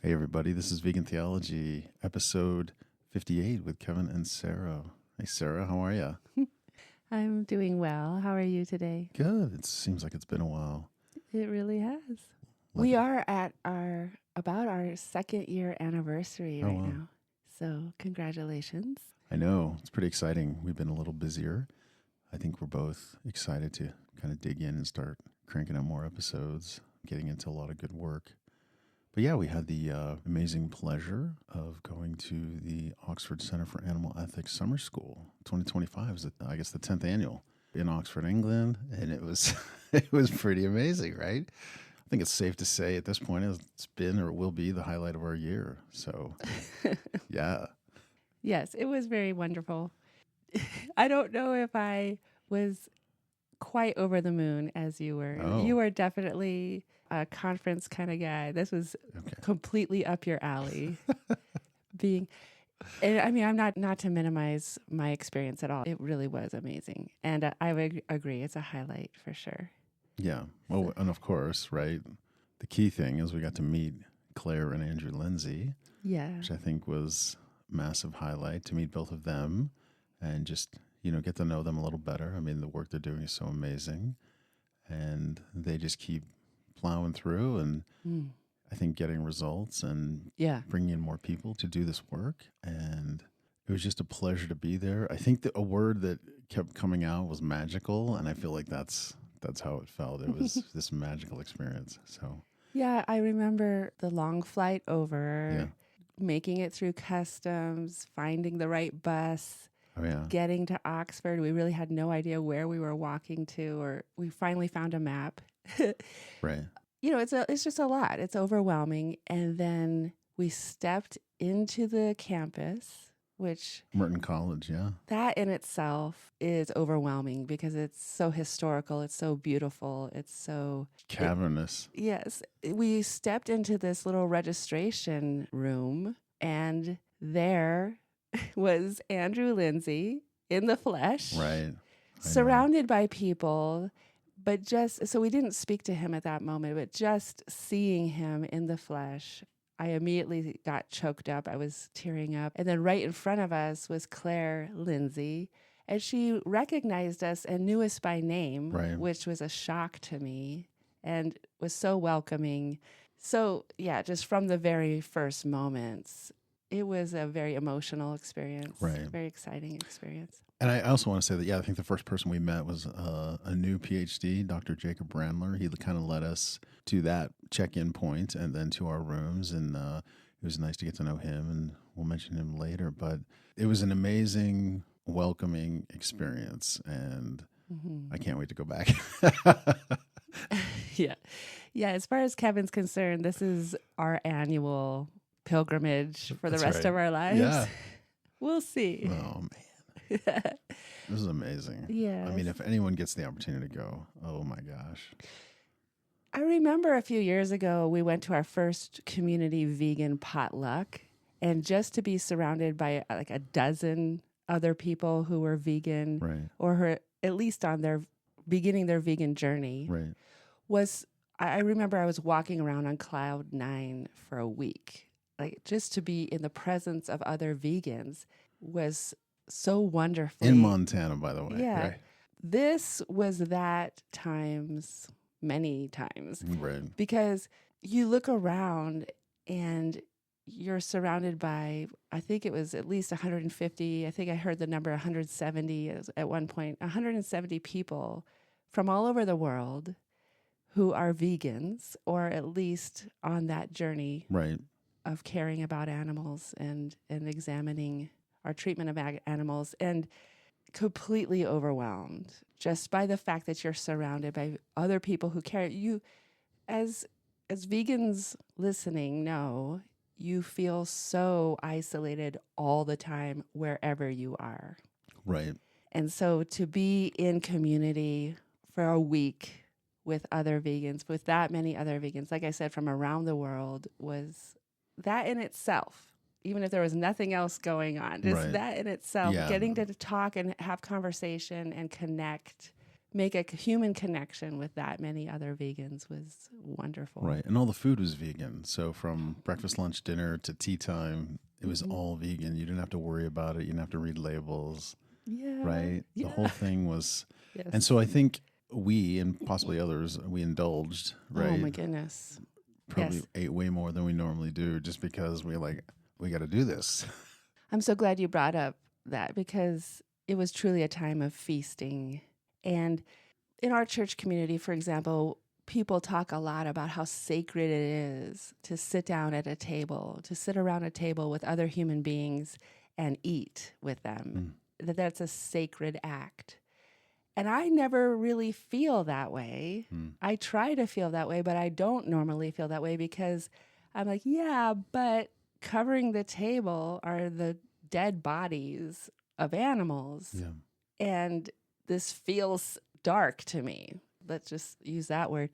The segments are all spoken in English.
Hey, everybody, this is Vegan Theology, episode 58 with Kevin and Sarah. Hey, Sarah, how are you? I'm doing well. How are you today? Good. It seems like it's been a while. It really has. Like- We are at about our second year anniversary Oh, right wow. now. So congratulations. I know, it's pretty exciting. We've been a little busier. I think we're both excited to kind of dig in and start cranking out more episodes, getting into a lot of good work. But yeah, we had the amazing pleasure of going to the Oxford Center for Animal Ethics Summer School. 2025 is, I guess, the 10th annual in Oxford, England, and it was it was pretty amazing, right? I think it's safe to say at this point it's been or will be the highlight of our year. So, yeah. Yes, it was very wonderful. I don't know if I was quite over the moon as you were. Oh. You were definitely a conference kind of guy. This was Okay. completely up your alley. And I mean, I'm not to minimize my experience at all. It really was amazing. And I would agree. It's a highlight for sure. Yeah. Well, and of course, right, the key thing is we got to meet Claire and Andrew Lindsay, Yeah. which I think was a massive highlight to meet both of them and just, get to know them a little better. I mean, the work they're doing is so amazing, and they just keep plowing through and I think getting results and Yeah. bringing in more people to do this work. And it was just a pleasure to be there. I think that a word that kept coming out was magical, and I feel like that's how it felt. It was this magical experience. So Yeah, I remember the long flight over, yeah. making it through customs, finding the right bus, Oh yeah. getting to Oxford. We really had no idea where we were walking to, or we finally found a map. Right. It's just a lot. It's overwhelming. And then we stepped into the campus, which Merton College, yeah. that in itself is overwhelming because it's so historical. It's so beautiful. It's so Cavernous. Yes. We stepped into this little registration room, and there was Andrew Lindsay in the flesh, Right. surrounded by people. But so we didn't speak to him at that moment, but just seeing him in the flesh, I immediately got choked up. I was tearing up. And then right in front of us was Claire Lindsay, and she recognized us and knew us by name, Right. which was a shock to me and was so welcoming. So, yeah, just from the very first moments, it was a very emotional experience, Right. very exciting experience. And I also want to say that, I think the first person we met was a new PhD, Dr. Jacob Brandler. He kind of led us to that check-in point and then to our rooms. And it was nice to get to know him, and we'll mention him later. But it was an amazing, welcoming experience, and I can't wait to go back. Yeah. Yeah. As far as Kevin's concerned, this is our annual pilgrimage for the That's rest right. of our lives. Yeah. We'll see. Oh, man. This is amazing. Yeah. I mean, if anyone gets the opportunity to go, oh my gosh. I remember a few years ago, we went to our first community vegan potluck, and just to be surrounded by like a dozen other people who were vegan, Right. or who at least on their beginning their vegan journey, Right. I remember I was walking around on cloud 9 for a week. Like, just to be in the presence of other vegans was so wonderful. In Montana, by the way. Yeah. Right. This was that times, many times, Right. because you look around and you're surrounded by, I think it was at least 150. I think I heard the number 170 at one point, 170 people from all over the world who are vegans, or at least on that journey Right. of caring about animals and examining our treatment of animals, and completely overwhelmed just by the fact that you're surrounded by other people who care. You, as vegans listening, know you feel so isolated all the time wherever you are. Right. And so to be in community for a week with other vegans, with that many other vegans, like I said, from around the world, was that in itself, even if there was nothing else going on, just Right. that in itself, Yeah. getting to talk and have conversation and connect make a human connection with that many other vegans was wonderful. Right. And all the food was vegan. So from breakfast, lunch, dinner to tea time, it was all vegan. You didn't have to worry about it. You didn't have to read labels. Yeah. Right. Yeah. The whole thing was. Yes. And so I think we and possibly others, we indulged, right? Oh my goodness. Probably Yes. ate way more than we normally do just because we got to do this. I'm so glad you brought up that because it was truly a time of feasting. And in our church community, for example, people talk a lot about how sacred it is to sit down at a table, to sit around a table with other human beings and eat with them. That's a sacred act. And I never really feel that way. I try to feel that way, but I don't normally feel that way because I'm like, yeah, but covering the table are the dead bodies of animals. Yeah. And this feels dark to me. Let's just use that word.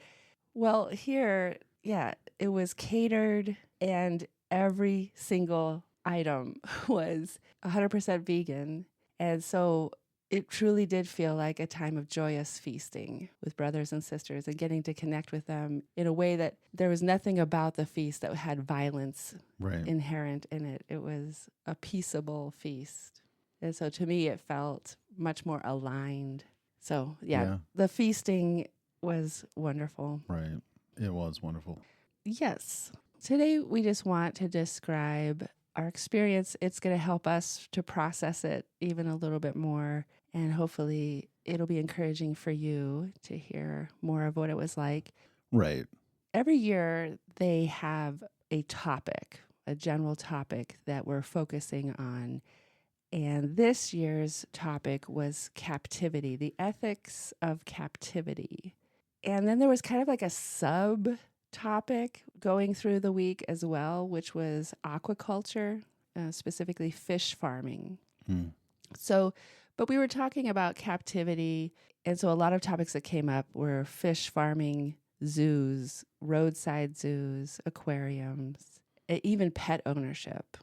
Well, here, yeah, it was catered and every single item was 100% vegan. And so it truly did feel like a time of joyous feasting with brothers and sisters and getting to connect with them in a way that there was nothing about the feast that had violence inherent in it. It was a peaceable feast. And so to me, it felt much more aligned. So, yeah. The feasting was wonderful. Right. It was wonderful. Yes. Today, we just want to describe our experience. It's going to help us to process it even a little bit more. And hopefully, it'll be encouraging for you to hear more of what it was like. Right. Every year, they have a topic, a general topic that we're focusing on. And this year's topic was captivity, the ethics of captivity. And then there was kind of like a sub-topic going through the week as well, which was aquaculture, specifically fish farming. So, but we were talking about captivity. And so a lot of topics that came up were fish farming, zoos, roadside zoos, aquariums, even pet ownership.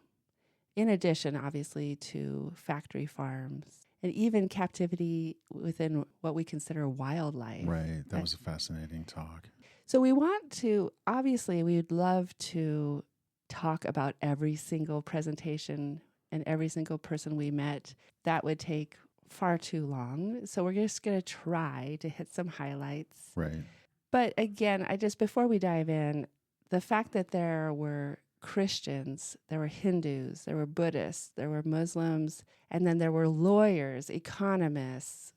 In addition, obviously, to factory farms and even captivity within what we consider wildlife. Right. That was a fascinating talk. So we want to, obviously, we would love to talk about every single presentation and every single person we met. That would take far too long. So we're just going to try to hit some highlights. Right. But again, before we dive in, the fact that there were Christians, there were Hindus, there were Buddhists, there were Muslims, and then there were lawyers, economists,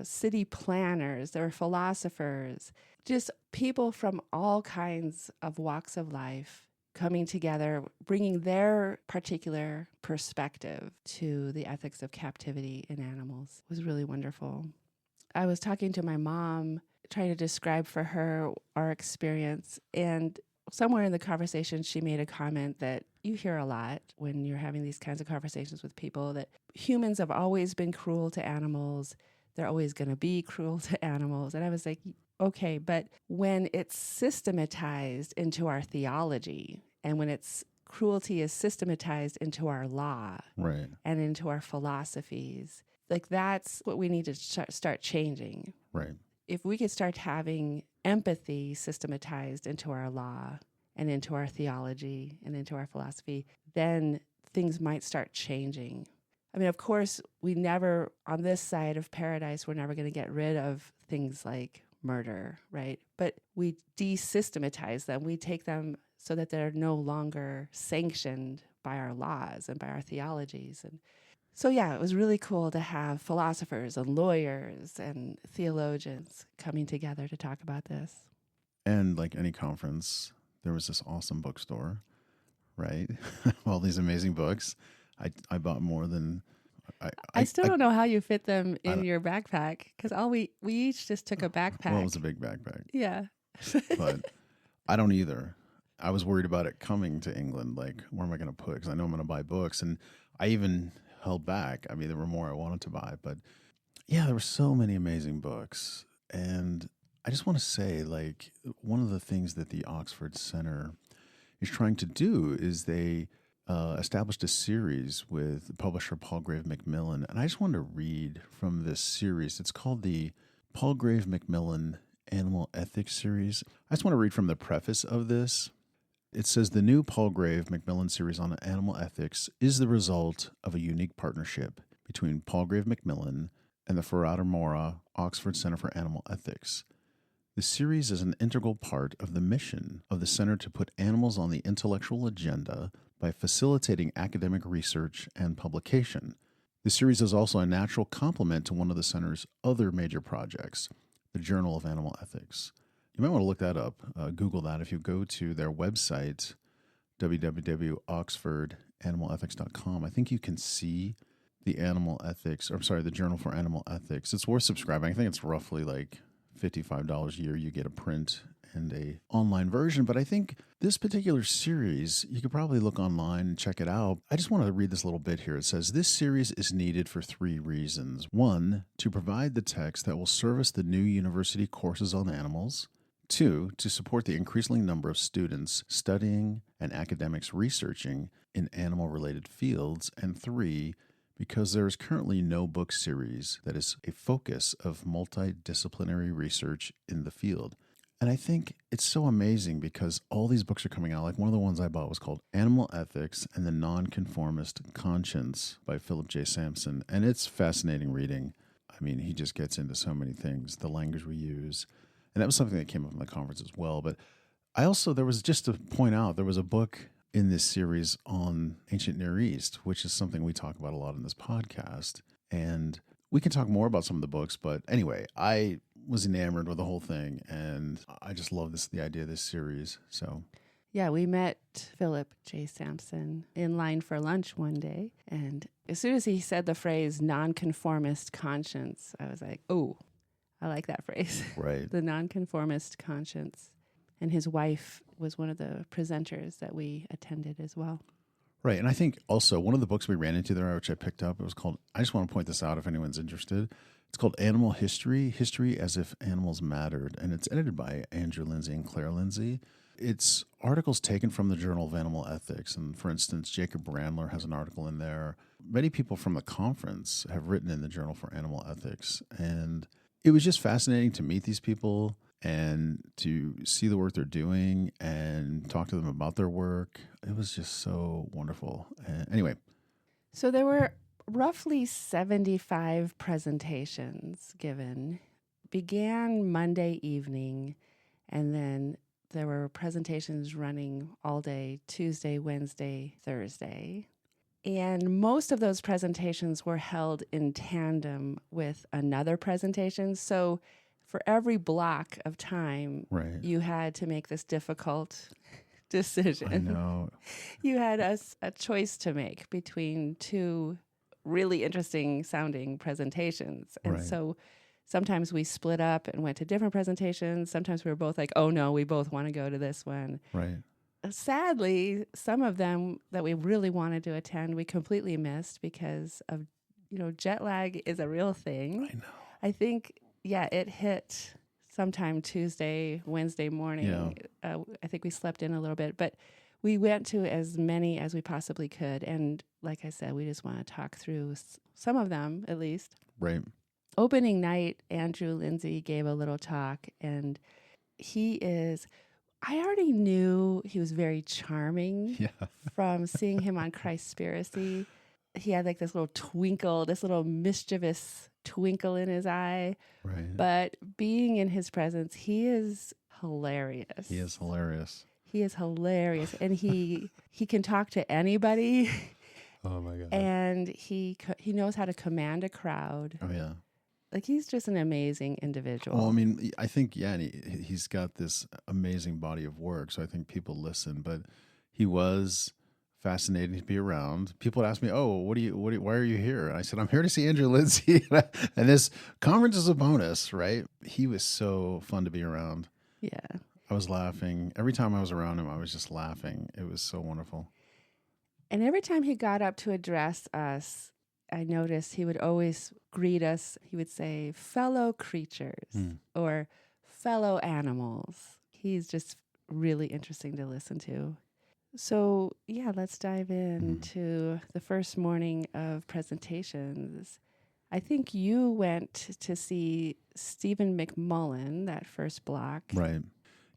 city planners, there were philosophers, just people from all kinds of walks of life coming together, bringing their particular perspective to the ethics of captivity in animals. It was really wonderful. I was talking to my mom, trying to describe for her our experience, and somewhere in the conversation, she made a comment that you hear a lot when you're having these kinds of conversations with people, that humans have always been cruel to animals. They're always going to be cruel to animals. And I was like, okay, but when it's systematized into our theology and when its cruelty is systematized into our law and into our philosophies, like that's what we need to start changing. Right. If we could start having empathy systematized into our law and into our theology and into our philosophy, then things might start changing. I mean, of course, on this side of paradise, we're never going to get rid of things like murder, right? But we desystematize them. We take them so that they're no longer sanctioned by our laws and by our theologies. And so, yeah, it was really cool to have philosophers and lawyers and theologians coming together to talk about this. And like any conference, there was this awesome bookstore, right? All these amazing books. I bought more than... I still don't know how you fit them in your backpack, because we each just took a backpack. Well, it was a big backpack. Yeah. But I don't either. I was worried about it coming to England. Like, where am I going to put it? Because I know I'm going to buy books. And I even held back. I mean, there were more I wanted to buy. But yeah, there were so many amazing books. And I just want to say, like, one of the things that the Oxford Center is trying to do is they established a series with publisher Palgrave Macmillan. And I just want to read from this series. It's called the Palgrave Macmillan Animal Ethics Series. I just want to read from the preface of this. It says the new Palgrave Macmillan series on animal ethics is the result of a unique partnership between Palgrave Macmillan and the Ferrara Mora Oxford Center for Animal Ethics. The series is an integral part of the mission of the center to put animals on the intellectual agenda by facilitating academic research and publication. The series is also a natural complement to one of the center's other major projects, the Journal of Animal Ethics. You might want to look that up. Google that. If you go to their website, www.oxfordanimaleethics.com, I think you can see the the Journal for Animal Ethics. It's worth subscribing. I think it's roughly like $55 a year. You get a print and a online version. But I think this particular series, you could probably look online and check it out. I just want to read this little bit here. It says, this series is needed for 3 reasons. 1, to provide the text that will service the new university courses on animals. 2, to support the increasing number of students studying and academics researching in animal-related fields. And 3, because there is currently no book series that is a focus of multidisciplinary research in the field. And I think it's so amazing because all these books are coming out. Like one of the ones I bought was called Animal Ethics and the Nonconformist Conscience by Philip J. Sampson. And it's fascinating reading. I mean, he just gets into so many things, the language we use. And that was something that came up in the conference as well. But there was just to point out, there was a book in this series on ancient Near East, which is something we talk about a lot in this podcast. And we can talk more about some of the books, but anyway, I was enamored with the whole thing, and I just love the idea of this series. So, Yeah, we met Philip J. Sampson in line for lunch one day, and as soon as he said the phrase nonconformist conscience, I was like, oh, I like that phrase. right. The nonconformist conscience. And his wife was one of the presenters that we attended as well. Right. And I think also one of the books we ran into there, which I picked up, it was called, I just want to point this out if anyone's interested. It's called Animal History, History as If Animals Mattered. And it's edited by Andrew Lindsay and Claire Lindsay. It's articles taken from the Journal of Animal Ethics. And for instance, Jacob Brandler has an article in there. Many people from the conference have written in the Journal for Animal Ethics. And it was just fascinating to meet these people and to see the work they're doing and talk to them about their work. It was just so wonderful. Anyway. So there were roughly 75 presentations given. Began Monday evening, and then there were presentations running all day, Tuesday, Wednesday, Thursday. And most of those presentations were held in tandem with another presentation. So for every block of time, right. you had to make this difficult decision. I know. You had a choice to make between 2 really interesting sounding presentations. And right. so sometimes we split up and went to different presentations. Sometimes we were both like, oh no, we both want to go to this one. Right. Sadly, some of them that we really wanted to attend, we completely missed because of, jet lag is a real thing. I know. I think, it hit sometime Tuesday, Wednesday morning. Yeah. I think we slept in a little bit, but we went to as many as we possibly could. And like I said, we just want to talk through some of them at least. Right. Opening night, Andrew Lindsay gave a little talk, and I already knew he was very charming from seeing him on Christspiracy. He had like this little twinkle, this little mischievous twinkle in his eye. Right. But being in his presence, he is hilarious. He is hilarious. He is hilarious. And he can talk to anybody. Oh, my God. And he knows how to command a crowd. Oh, yeah. Like, he's just an amazing individual. Well, I mean, I think, and he's got this amazing body of work, so I think people listen. But he was fascinating to be around. People would ask me, "Oh, why are you here?" And I said, "I'm here to see Andrew Lindsay, and this conference is a bonus." Right? He was so fun to be around. Yeah, I was laughing every time I was around him. I was just laughing. It was so wonderful. And every time he got up to address us, I noticed he would always greet us. He would say, "Fellow creatures," or "Fellow animals." He's just really interesting to listen to. So, let's dive into the first morning of presentations. I think you went to see Stephen McMullen, that first block. Right.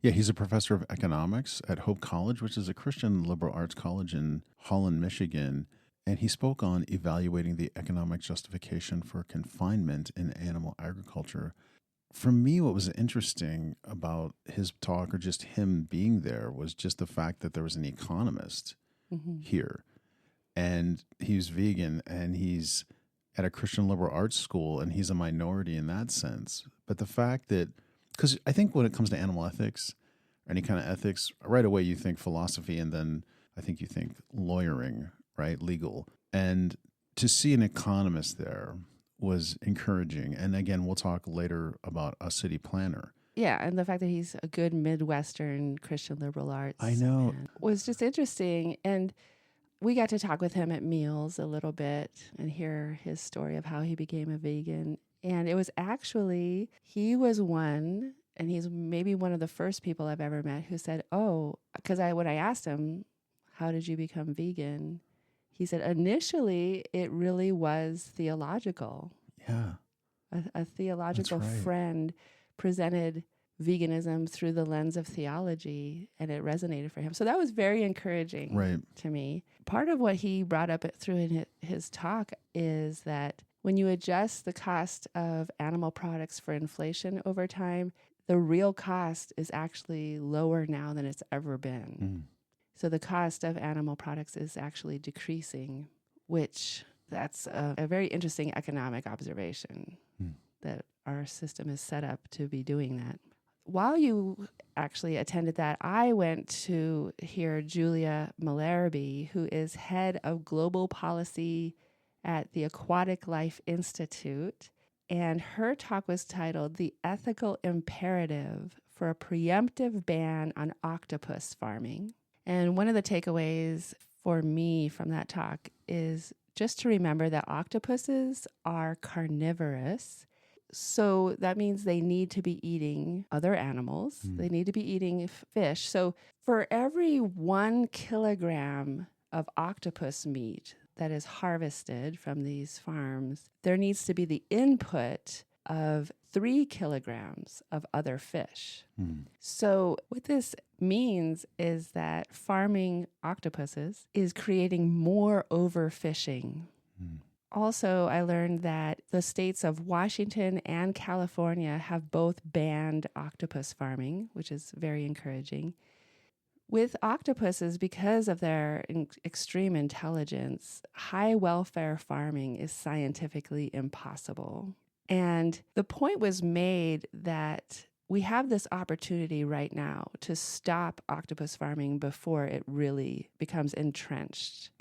Yeah, he's a professor of economics at Hope College, which is a Christian liberal arts college in Holland, Michigan. And he spoke on evaluating the economic justification for confinement in animal agriculture. For me, what was interesting about his talk, or just him being there, was just the fact that there was an economist here. And he's vegan, and he's at a Christian liberal arts school, and he's a minority in that sense. But the fact that, because I think when it comes to animal ethics, or any kind of ethics, right away you think philosophy, and then I think you think lawyering, right? Legal. And to see an economist there was encouraging. And again, we'll talk later about a city planner. Yeah, and the fact that he's a good Midwestern Christian liberal arts I know. man was just interesting. And we got to talk with him at meals a little bit and hear his story of how he became a vegan. And it was actually, he was one, and he's maybe one of the first people I've ever met who said, oh, because when I asked him, how did you become vegan? He said, initially, it really was theological. Yeah. A theological That's right. friend presented veganism through the lens of theology, and it resonated for him. So that was very encouraging to me. Part of what he brought up through in his talk is that when you adjust the cost of animal products for inflation over time, the real cost is actually lower now than it's ever been. So the cost of animal products is actually decreasing, which that's a very interesting economic observation that our system is set up to be doing that. While you actually attended that, I went to hear Julia Malarby, who is head of global policy at the Aquatic Life Institute. And her talk was titled The Ethical Imperative for a Preemptive Ban on Octopus Farming. And one of the takeaways for me from that talk is just to remember that octopuses are carnivorous. So that means they need to be eating other animals. They need to be eating fish. So for every 1 kilogram of octopus meat that is harvested from these farms, there needs to be the input of 3 kilograms of other fish. So what this means is that farming octopuses is creating more overfishing. Also, I learned that the states of Washington and California have both banned octopus farming, which is very encouraging. With octopuses, because of their extreme intelligence, high welfare farming is scientifically impossible. And the point was made that we have this opportunity right now to stop octopus farming before it really becomes entrenched.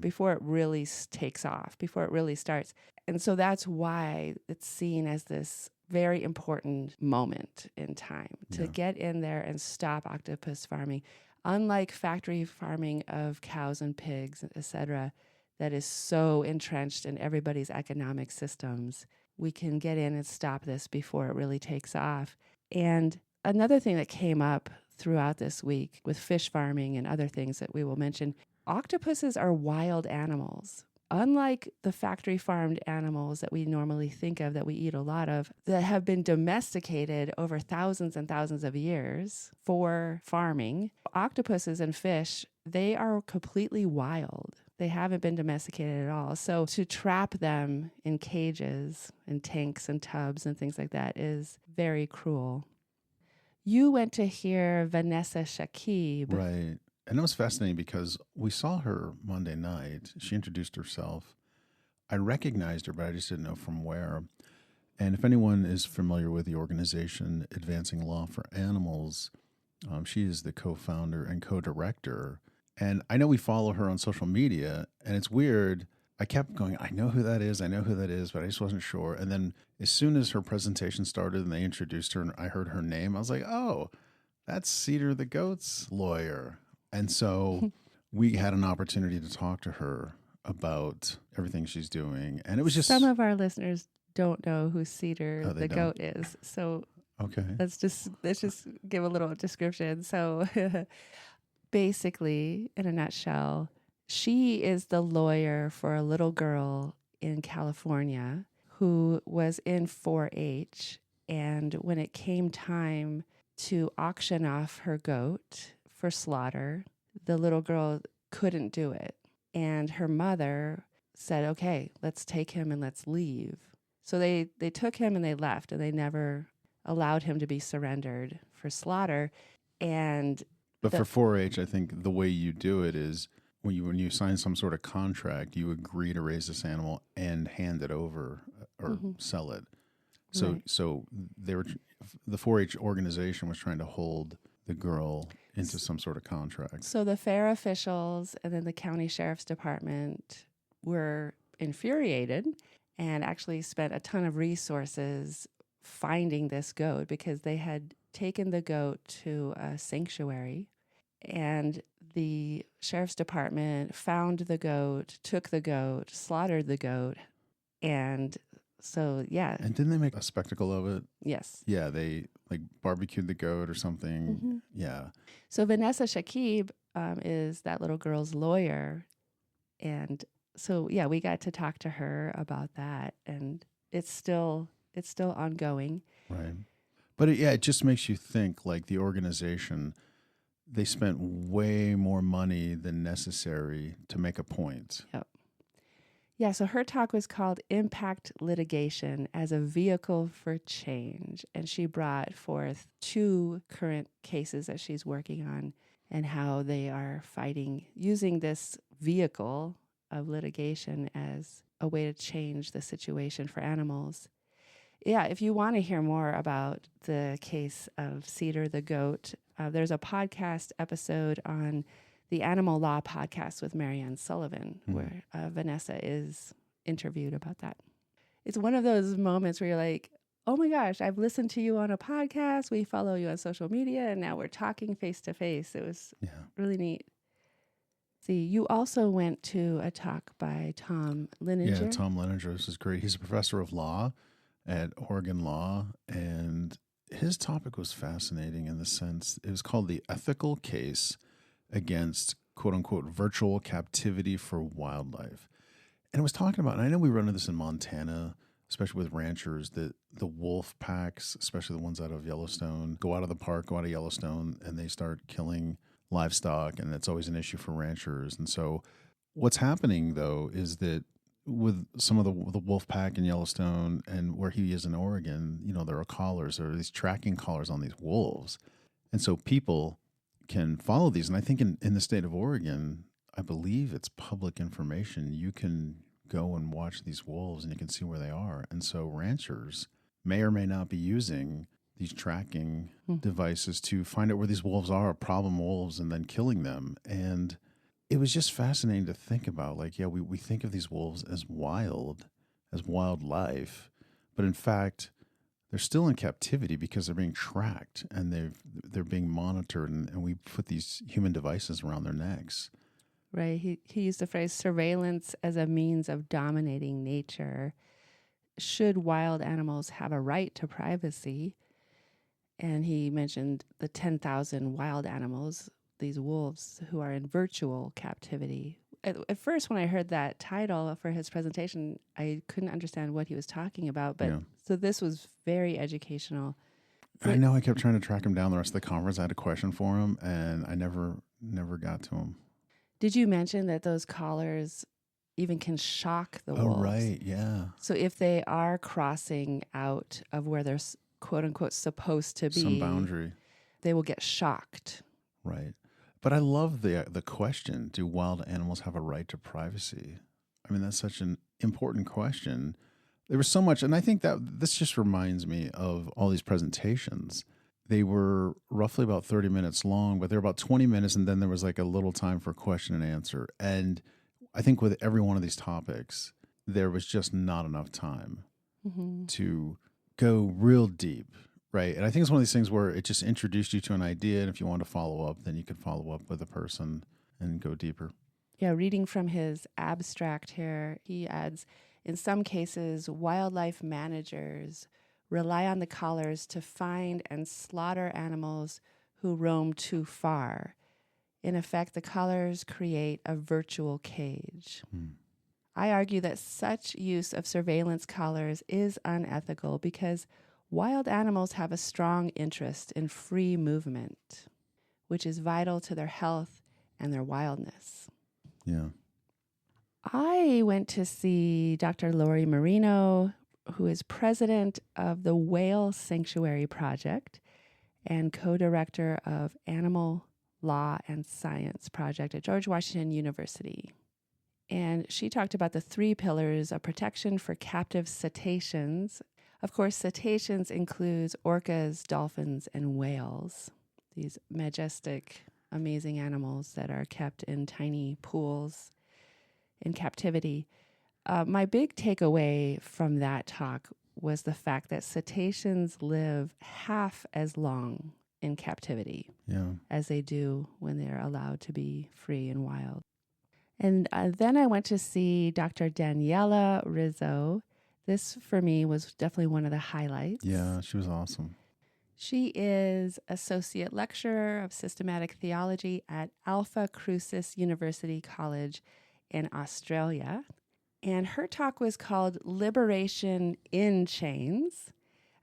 Before it really takes off, before it really starts. And so that's why it's seen as this very important moment in time to get in there and stop octopus farming. Unlike factory farming of cows and pigs, etc., that is so entrenched in everybody's economic systems, we can get in and stop this before it really takes off. And another thing that came up throughout this week with fish farming and other things that we will mention, octopuses are wild animals. Unlike the factory farmed animals that we normally think of, that we eat a lot of, that have been domesticated over thousands and thousands of years for farming, octopuses and fish, they are completely wild. They haven't been domesticated at all. So to trap them in cages and tanks and tubs and things like that is very cruel. You went to hear Vanessa Shakib. Right. And it was fascinating because we saw her Monday night. She introduced herself. I recognized her, but I just didn't know from where. And if anyone is familiar with the organization Advancing Law for Animals, she is the co-founder and co-director. And I know we follow her on social media, and it's weird. I kept going, I know who that is, but I just wasn't sure. And then as soon as her presentation started and they introduced her and I heard her name, I was like, oh, that's Cedar the Goat's lawyer. And so we had an opportunity to talk to her about everything she's doing. And it was just... Some of our listeners don't know who Cedar the don't? Goat is. So okay, let's just give a little description. So basically, in a nutshell, she is the lawyer for a little girl in California who was in 4-H. And when it came time to auction off her goat for slaughter, the little girl couldn't do it. And her mother said, okay, let's take him and let's leave. So they took him and they left, and they never allowed him to be surrendered for slaughter. But for 4-H, I think the way you do it is when you sign some sort of contract, you agree to raise this animal and hand it over or sell it. So Right. so the 4-H organization was trying to hold the girl into some sort of contract. So the fair officials and then the county sheriff's department were infuriated and actually spent a ton of resources finding this goat, because they had taken the goat to a sanctuary, and the sheriff's department found the goat, took the goat, slaughtered the goat. And so, yeah. And didn't they make a spectacle of it? Yes. Yeah, they like barbecued the goat or something. Mm-hmm. Yeah. So Vanessa Shakib is that little girl's lawyer. And so, yeah, we got to talk to her about that. And it's still ongoing. Right. But it just makes you think, like, the organization, they spent way more money than necessary to make a point. Yep. Yeah, so her talk was called Impact Litigation as a Vehicle for Change. And she brought forth 2 current cases that she's working on and how they are fighting, using this vehicle of litigation as a way to change the situation for animals. Yeah, if you want to hear more about the case of Cedar the goat, there's a podcast episode on the Animal Law podcast with Marianne Sullivan, where Vanessa is interviewed about that. It's one of those moments where you're like, oh my gosh, I've listened to you on a podcast. We follow you on social media, and now we're talking face to face. It was really neat. See, you also went to a talk by Tom Lininger. Yeah, Tom Lininger. This is great. He's a professor of law at Oregon Law, and his topic was fascinating in the sense it was called the ethical case against quote unquote virtual captivity for wildlife. And it was talking about, and I know we run into this in Montana, especially with ranchers, that the wolf packs, especially the ones out of Yellowstone, go out of the park, go out of Yellowstone, and they start killing livestock, and it's always an issue for ranchers. And so what's happening, though, is that with some of the wolf pack in Yellowstone and where he is in Oregon, there are collars, there are these tracking collars on these wolves. And so people can follow these. And I think in the state of Oregon, I believe it's public information. You can go and watch these wolves and you can see where they are. And so ranchers may or may not be using these tracking devices to find out where these wolves are, problem wolves, and then killing them. And it was just fascinating to think about, like, yeah, we think of these wolves as wildlife, but in fact, they're still in captivity because they're being tracked and they're being monitored, and we put these human devices around their necks. Right. He used the phrase surveillance as a means of dominating nature. Should wild animals have a right to privacy? And he mentioned the 10,000 wild animals, these wolves who are in virtual captivity. At first, when I heard that title for his presentation, I couldn't understand what he was talking about. But so this was very educational. I know I kept trying to track him down the rest of the conference. I had a question for him, and I never got to him. Did you mention that those collars even can shock the wolves? Oh, right, yeah. So if they are crossing out of where they're quote unquote supposed to be, some boundary, they will get shocked. Right. But I love the question, do wild animals have a right to privacy? I mean, that's such an important question. There was so much, and I think that this just reminds me of all these presentations. They were roughly about 30 minutes long, but they were about 20 minutes, and then there was like a little time for question and answer. And I think with every one of these topics, there was just not enough time to go real deep. Right. And I think it's one of these things where it just introduced you to an idea. And if you want to follow up, then you could follow up with a person and go deeper. Yeah. Reading from his abstract here, he adds, in some cases, wildlife managers rely on the collars to find and slaughter animals who roam too far. In effect, the collars create a virtual cage. I argue that such use of surveillance collars is unethical because wild animals have a strong interest in free movement, which is vital to their health and their wildness. Yeah. I went to see Dr. Lori Marino, who is president of the Whale Sanctuary Project and co-director of Animal Law and Science Project at George Washington University. And she talked about the 3 pillars of protection for captive cetaceans. Of course, cetaceans includes orcas, dolphins, and whales, these majestic, amazing animals that are kept in tiny pools in captivity. My big takeaway from that talk was the fact that cetaceans live half as long in captivity as they do when they're allowed to be free and wild. And then I went to see Dr. Daniela Rizzo. This, for me, was definitely one of the highlights. Yeah, she was awesome. She is Associate Lecturer of Systematic Theology at Alpha Crucis University College in Australia. And her talk was called Liberation in Chains,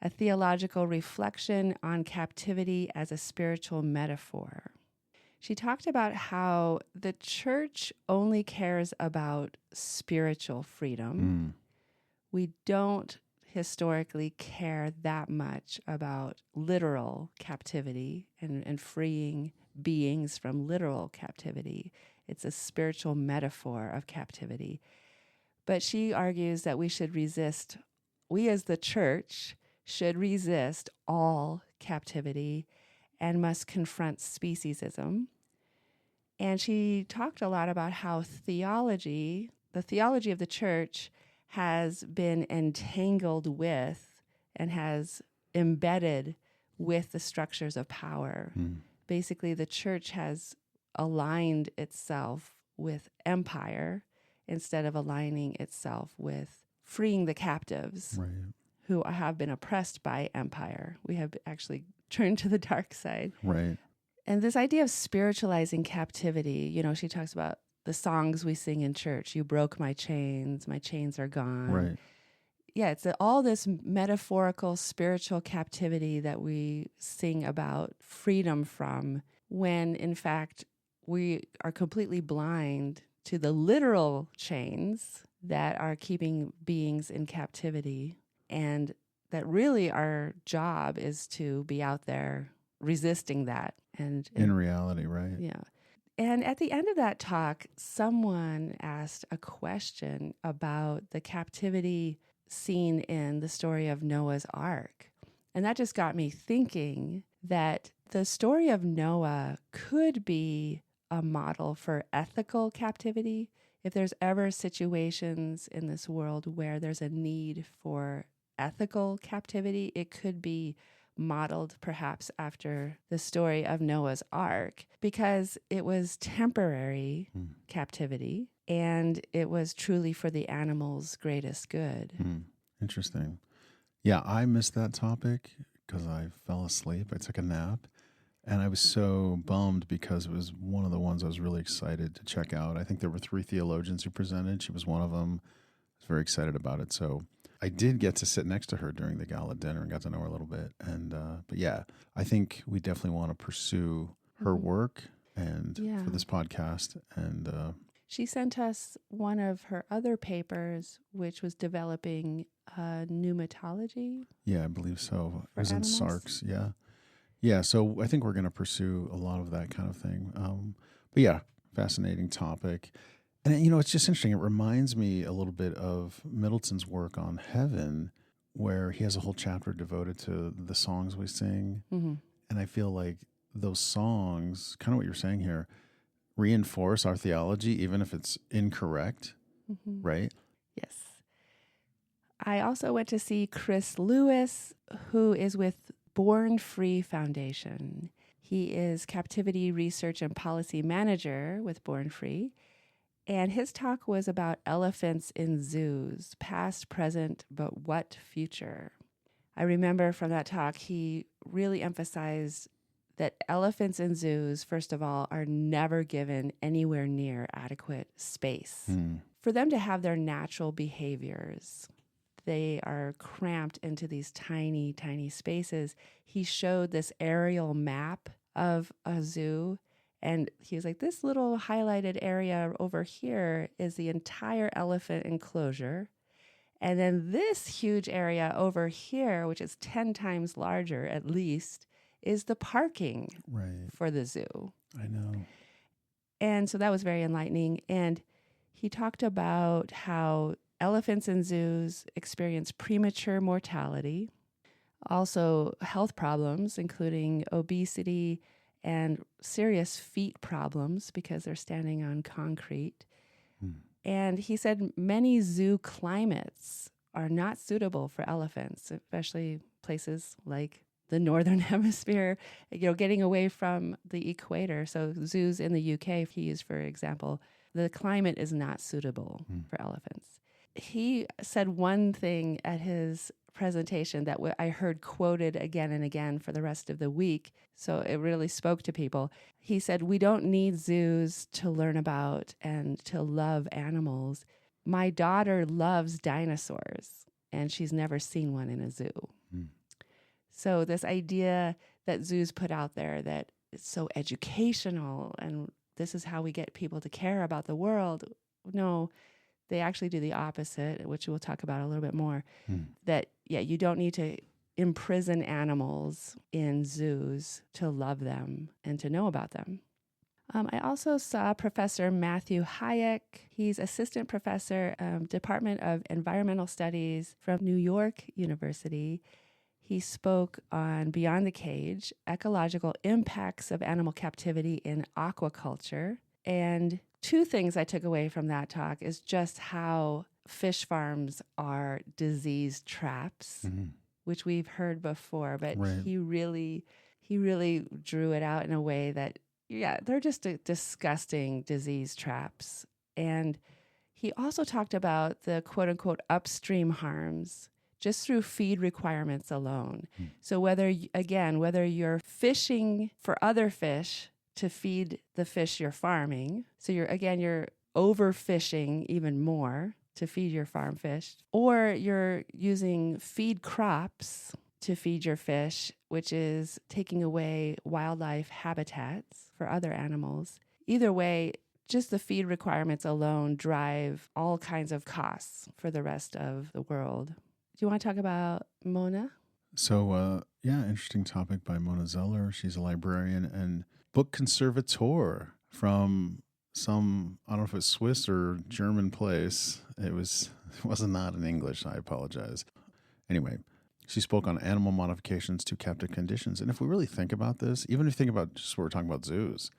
a theological reflection on captivity as a spiritual metaphor. She talked about how the church only cares about spiritual freedom. We don't historically care that much about literal captivity and freeing beings from literal captivity. It's a spiritual metaphor of captivity. But she argues that we as the church should resist all captivity and must confront speciesism. And she talked a lot about how the theology of the church has been entangled with and has embedded with the structures of power. Basically, the church has aligned itself with empire instead of aligning itself with freeing the captives who have been oppressed by empire. We have actually turned to the dark side. Right. And this idea of spiritualizing captivity, she talks about the songs we sing in church. You broke my chains are gone. Right. Yeah, it's all this metaphorical spiritual captivity that we sing about freedom from, when in fact we are completely blind to the literal chains that are keeping beings in captivity, and that really our job is to be out there resisting that. And in reality, right? Yeah. And at the end of that talk, someone asked a question about the captivity scene in the story of Noah's Ark. And that just got me thinking that the story of Noah could be a model for ethical captivity. If there's ever situations in this world where there's a need for ethical captivity, it could be modeled perhaps after the story of Noah's Ark, because it was temporary captivity and it was truly for the animals' greatest good. Interesting. Yeah, I missed that topic because I fell asleep. I took a nap, and I was so bummed because it was one of the ones I was really excited to check out. I think there were 3 theologians who presented. She was one of them. I was very excited about it. So I did get to sit next to her during the gala dinner and got to know her a little bit. And but yeah, I think we definitely want to pursue her work and for this podcast. And she sent us one of her other papers, which was developing pneumatology. Yeah, I believe so. It was animals? in Sarks. Yeah. Yeah. So I think we're going to pursue a lot of that kind of thing. But yeah, fascinating topic. And, it's just interesting. It reminds me a little bit of Middleton's work on heaven, where he has a whole chapter devoted to the songs we sing. And I feel like those songs, kind of what you're saying here, reinforce our theology, even if it's incorrect, right? Yes. I also went to see Chris Lewis, who is with Born Free Foundation. He is Captivity Research and Policy Manager with Born Free. And his talk was about elephants in zoos, past, present, but what future? I remember from that talk, he really emphasized that elephants in zoos, first of all, are never given anywhere near adequate space. For them to have their natural behaviors, they are cramped into these tiny, tiny spaces. He showed this aerial map of a zoo, and he was like, this little highlighted area over here is the entire elephant enclosure. And then this huge area over here, which is 10 times larger at least, is the parking for the zoo. I know. And so that was very enlightening. And he talked about how elephants in zoos experience premature mortality, also health problems, including obesity and serious feet problems because they're standing on concrete. And he said many zoo climates are not suitable for elephants, especially places like the northern hemisphere, getting away from the equator. So zoos in the UK, if he used, for example, the climate is not suitable for elephants. He said one thing at his presentation that I heard quoted again and again for the rest of the week. So it really spoke to people. He said, we don't need zoos to learn about and to love animals. My daughter loves dinosaurs, and she's never seen one in a zoo. So this idea that zoos put out there that it's so educational and this is how we get people to care about the world. No, they actually do the opposite, which we'll talk about a little bit more. That, you don't need to imprison animals in zoos to love them and to know about them. I also saw Professor Matthew Hayek. He's assistant professor, Department of Environmental Studies from New York University. He spoke on Beyond the Cage, ecological impacts of animal captivity in aquaculture. And two things I took away from that talk is just how fish farms are disease traps, which we've heard before, but he really drew it out in a way that, they're just disgusting disease traps. And he also talked about the quote unquote upstream harms just through feed requirements alone. So whether you're fishing for other fish to feed the fish you're farming, so you're overfishing even more to feed your farm fish, or you're using feed crops to feed your fish, which is taking away wildlife habitats for other animals. Either way, just the feed requirements alone drive all kinds of costs for the rest of the world. Do you want to talk about Mona? So, interesting topic by Mona Zeller. She's a librarian and book conservator from some, I don't know if it's Swiss or German place. It wasn't not in English. I apologize. Anyway, she spoke on animal modifications to captive conditions. And if we really think about this, even if you think about just what we're talking about zoos,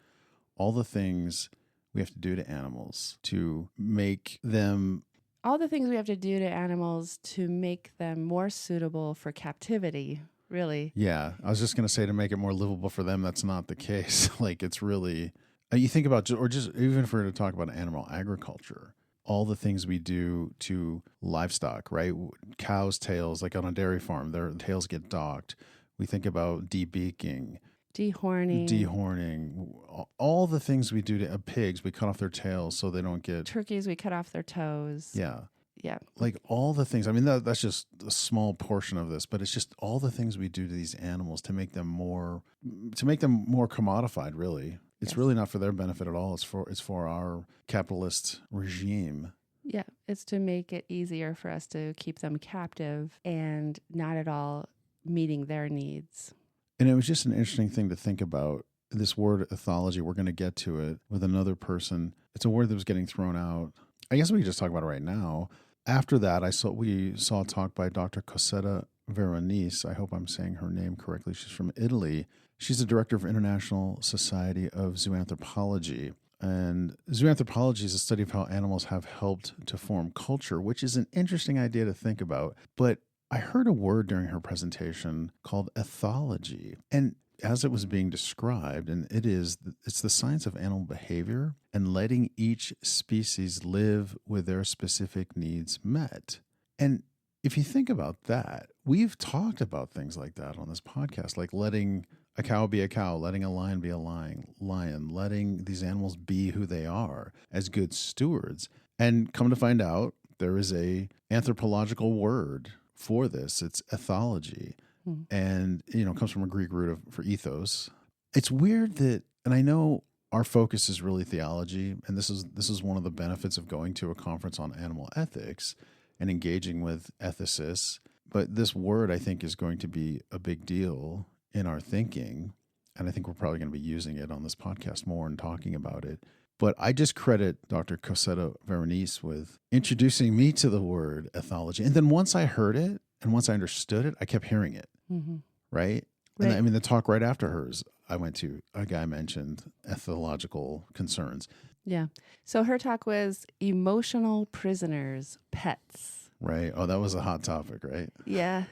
all the things we have to do to animals to make them... All the things we have to do to animals to make them more suitable for captivity, really. Yeah, I was just going to say to make it more livable for them. That's not the case. Like, it's really... You think about, or just even if we're to talk about animal agriculture, all the things we do to livestock, right? Cows' tails, like on a dairy farm, their tails get docked. We think about debeaking, dehorning, all the things we do to pigs. We cut off their tails so they don't get... Turkeys, we cut off their toes. Yeah. Yeah. Like all the things. I mean, that's just a small portion of this, but it's just all the things we do to these animals to make them more commodified, really. It's really not for their benefit at all. It's for our capitalist regime. Yeah, it's to make it easier for us to keep them captive and not at all meeting their needs. And it was just an interesting thing to think about. This word ethology, we're going to get to it with another person. It's a word that was getting thrown out. I guess we could just talk about it right now. After that, we saw a talk by Dr. Cosetta Veronese. I hope I'm saying her name correctly. She's from Italy. She's the director of International Society of Zoanthropology. And zoanthropology is a study of how animals have helped to form culture, which is an interesting idea to think about. But I heard a word during her presentation called ethology. And as it was being described, and it's the science of animal behavior and letting each species live with their specific needs met. And if you think about that, we've talked about things like that on this podcast, like letting a cow be a cow, letting a lion be a lion, letting these animals be who they are as good stewards. And come to find out, there is a anthropological word for this. It's ethology. Mm. And, it comes from a Greek root for ethos. It's weird that, and I know our focus is really theology, and this is one of the benefits of going to a conference on animal ethics and engaging with ethicists. But this word, I think, is going to be a big deal in our thinking. And I think we're probably going to be using it on this podcast more and talking about it. But I just credit Dr. Cosetta Veronice with introducing me to the word ethology. And then once I heard it and once I understood it, I kept hearing it. Mm-hmm. Right? Right. And I mean, the talk right after hers, I went to, a guy mentioned ethological concerns. Yeah. So her talk was emotional prisoners, pets. Right. Oh, that was a hot topic, right? Yeah.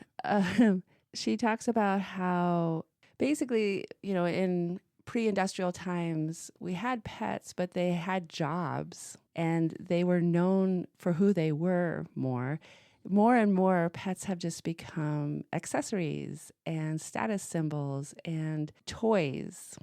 She talks about how basically, in pre-industrial times, we had pets, but they had jobs and they were known for who they were more. More and more pets have just become accessories and status symbols and toys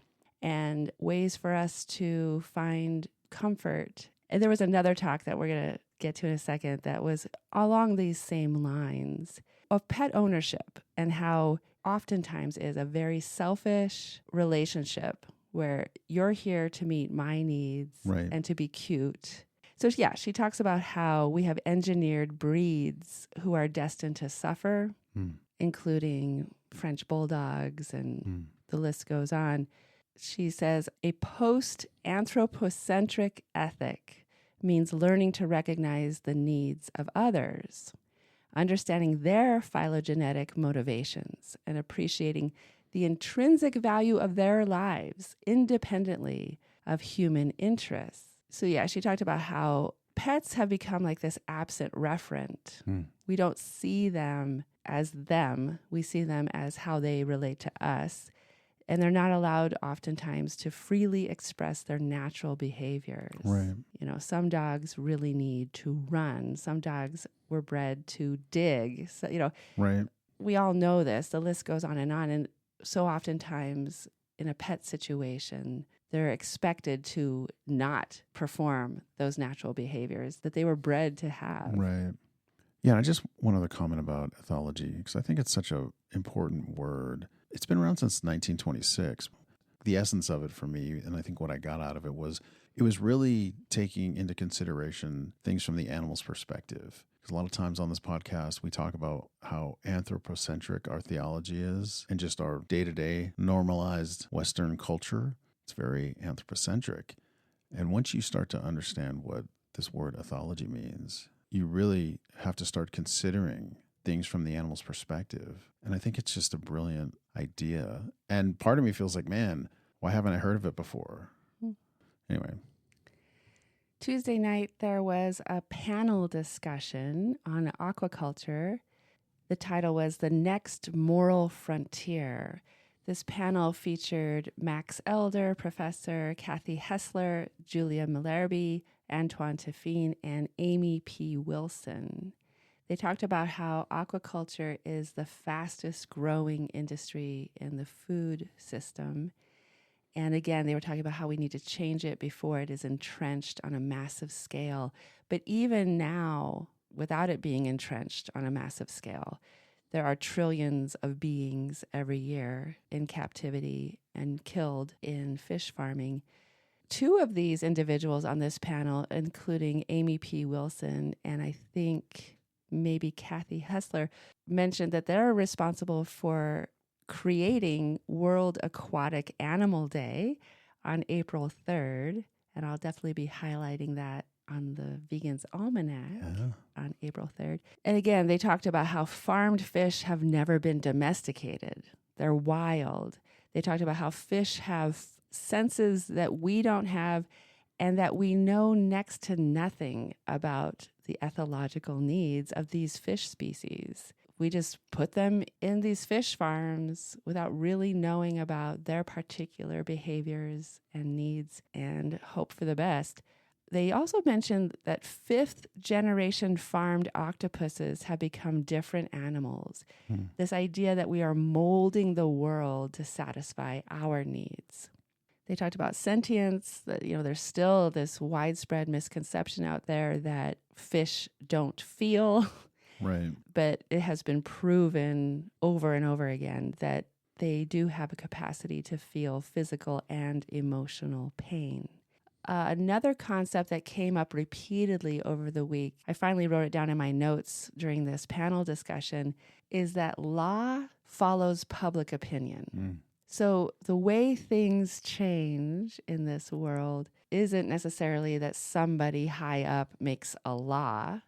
and ways for us to find comfort. And there was another talk that we're going to get to in a second that was along these same lines of pet ownership and how oftentimes is a very selfish relationship where you're here to meet my needs Right. and to be cute. So yeah, she talks about how we have engineered breeds who are destined to suffer, including French bulldogs, and the list goes on. She says a post-anthropocentric ethic means learning to recognize the needs of others, understanding their phylogenetic motivations, and appreciating the intrinsic value of their lives independently of human interests. So yeah, she talked about how pets have become like this absent referent. We don't see them as them. We see them as how they relate to us. And they're not allowed oftentimes to freely express their natural behaviors. Right. Some dogs really need to run. Some dogs were bred to dig. So, Right. we all know this. The list goes on. And so oftentimes in a pet situation, they're expected to not perform those natural behaviors that they were bred to have. Right. Yeah, and I just one other comment about ethology, because I think it's such an important word. It's been around since 1926. The essence of it for me, and I think what I got out of it was really taking into consideration things from the animal's perspective. Because a lot of times on this podcast, we talk about how anthropocentric our theology is and just our day-to-day normalized Western culture. It's very anthropocentric. And once you start to understand what this word ethology means, you really have to start considering things from the animal's perspective. And I think it's just a brilliant idea. And part of me feels like, man, why haven't I heard of it before? Anyway. Tuesday night, there was a panel discussion on aquaculture. The title was The Next Moral Frontier. This panel featured Max Elder, Professor Kathy Hessler, Julia Malerby, Antoine Tiffine, and Amy P. Wilson. They talked about how aquaculture is the fastest growing industry in the food system. And again, they were talking about how we need to change it before it is entrenched on a massive scale. But even now, without it being entrenched on a massive scale, there are trillions of beings every year in captivity and killed in fish farming. Two of these individuals on this panel, including Amy P. Wilson and I think maybe Kathy Hessler, mentioned that they're responsible for creating World Aquatic Animal Day on April 3rd. And I'll definitely be highlighting that on the Vegans Almanac on April 3rd. And again, they talked about how farmed fish have never been domesticated. They're wild. They talked about how fish have senses that we don't have and that we know next to nothing about the ethological needs of these fish species. We just put them in these fish farms without really knowing about their particular behaviors and needs and hope for the best. they also mentioned that fifth generation farmed octopuses have become different animals. This idea that we are molding the world to satisfy our needs. They talked about sentience, that, there's still this widespread misconception out there that fish don't feel, Right. but it has been proven over and over again that they do have a capacity to feel physical and emotional pain. Another concept that came up repeatedly over the week, I finally wrote it down in my notes during this panel discussion, is that law follows public opinion. So the way things change in this world isn't necessarily that somebody high up makes a law.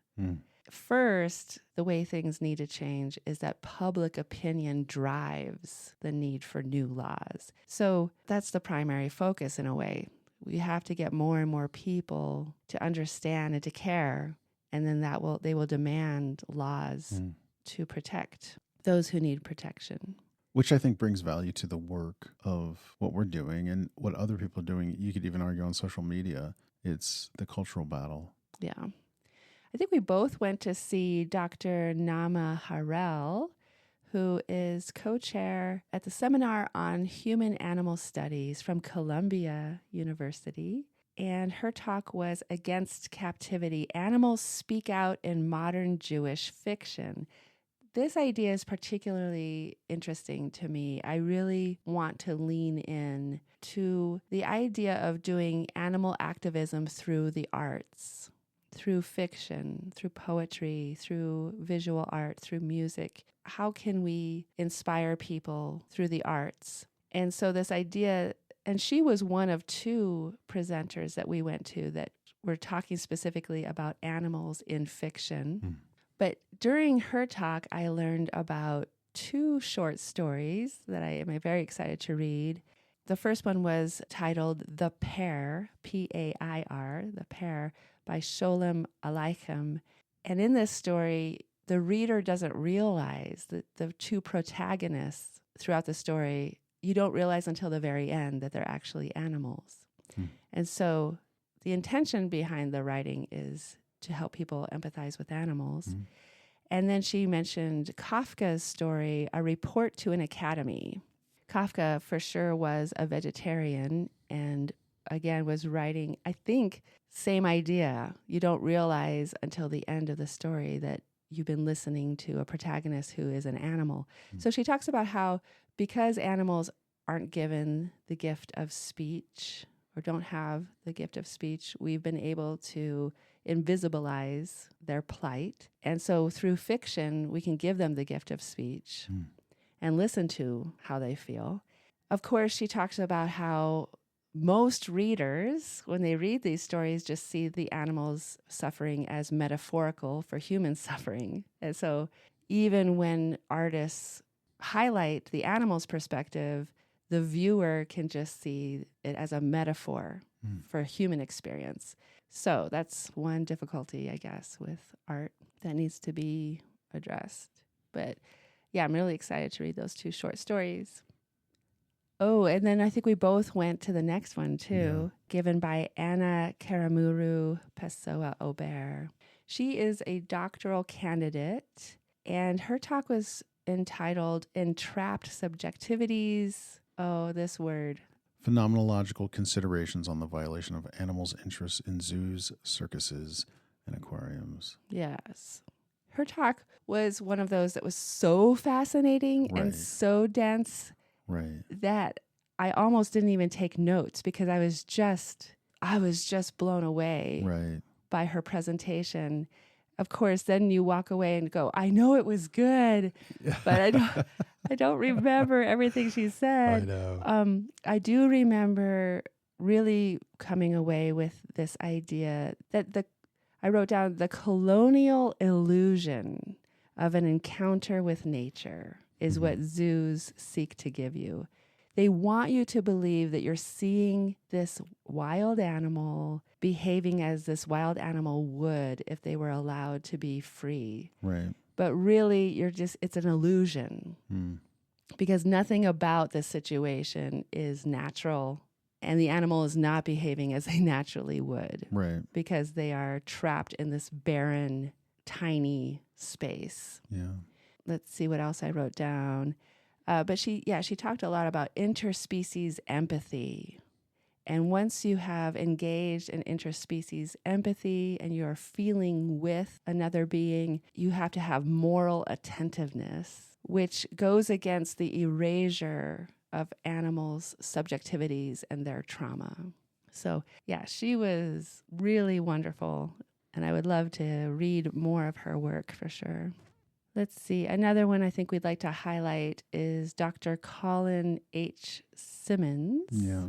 First, the way things need to change is that public opinion drives the need for new laws. So that's the primary focus in a way. We have to get more and more people to understand and to care, and then they will demand laws to protect those who need protection. Which I think brings value to the work of what we're doing and what other people are doing. You could even argue on social media, it's the cultural battle. Yeah. I think we both went to see Dr. Nama Harel, who is co-chair at the Seminar on Human Animal Studies from Columbia University. And her talk was Against Captivity, Animals Speak Out in Modern Jewish Fiction. This idea is particularly interesting to me. I really want to lean in to the idea of doing animal activism through the arts, through fiction, through poetry, through visual art, through music. How can we inspire people through the arts? And so this idea, and she was one of two presenters that we went to that were talking specifically about animals in fiction. But during her talk, I learned about two short stories that I am very excited to read. The first one was titled The Pair, P-A-I-R, The Pair, by Sholem Aleichem. And in this story, the reader doesn't realize that the two protagonists throughout the story, you don't realize until the very end that they're actually animals. And so the intention behind the writing is to help people empathize with animals. And then she mentioned Kafka's story, A Report to an Academy. Kafka for sure was a vegetarian and again was writing, I think, same idea. You don't realize until the end of the story that you've been listening to a protagonist who is an animal. So she talks about how because animals aren't given the gift of speech or don't have the gift of speech, we've been able to invisibilize their plight. And so through fiction, we can give them the gift of speech and listen to how they feel. Of course, she talks about how most readers, when they read these stories, just see the animals' suffering as metaphorical for human suffering. And so even when artists highlight the animal's perspective, the viewer can just see it as a metaphor for human experience. So that's one difficulty, I guess, with art that needs to be addressed. But yeah, I'm really excited to read those two short stories. Oh, and then I think we both went to the next one too, given by Anna Karamuru Pessoa Aubert. She is a doctoral candidate, and her talk was entitled Entrapped Subjectivities. Oh, this word. Phenomenological considerations on the violation of animals' interests in zoos, circuses, and aquariums. Yes. Her talk was one of those that was so fascinating and so dense that I almost didn't even take notes because I was just blown away by her presentation. Of course, then you walk away and go, I know it was good, but I don't remember everything she said. I know. I do remember really coming away with this idea that I wrote down the colonial illusion of an encounter with nature is what zoos seek to give you. They want you to believe that you're seeing this wild animal behaving as this wild animal would if they were allowed to be free. Right. But really, it's an illusion because nothing about this situation is natural and the animal is not behaving as they naturally would Right. because they are trapped in this barren, tiny space. Yeah. Let's see what else I wrote down. But she talked a lot about interspecies empathy. And once you have engaged in interspecies empathy and you're feeling with another being, you have to have moral attentiveness, which goes against the erasure of animals' subjectivities and their trauma. So, yeah, she was really wonderful. And I would love to read more of her work for sure. Let's see. Another one I think we'd like to highlight is Dr. Colin H. Simmons. Yeah.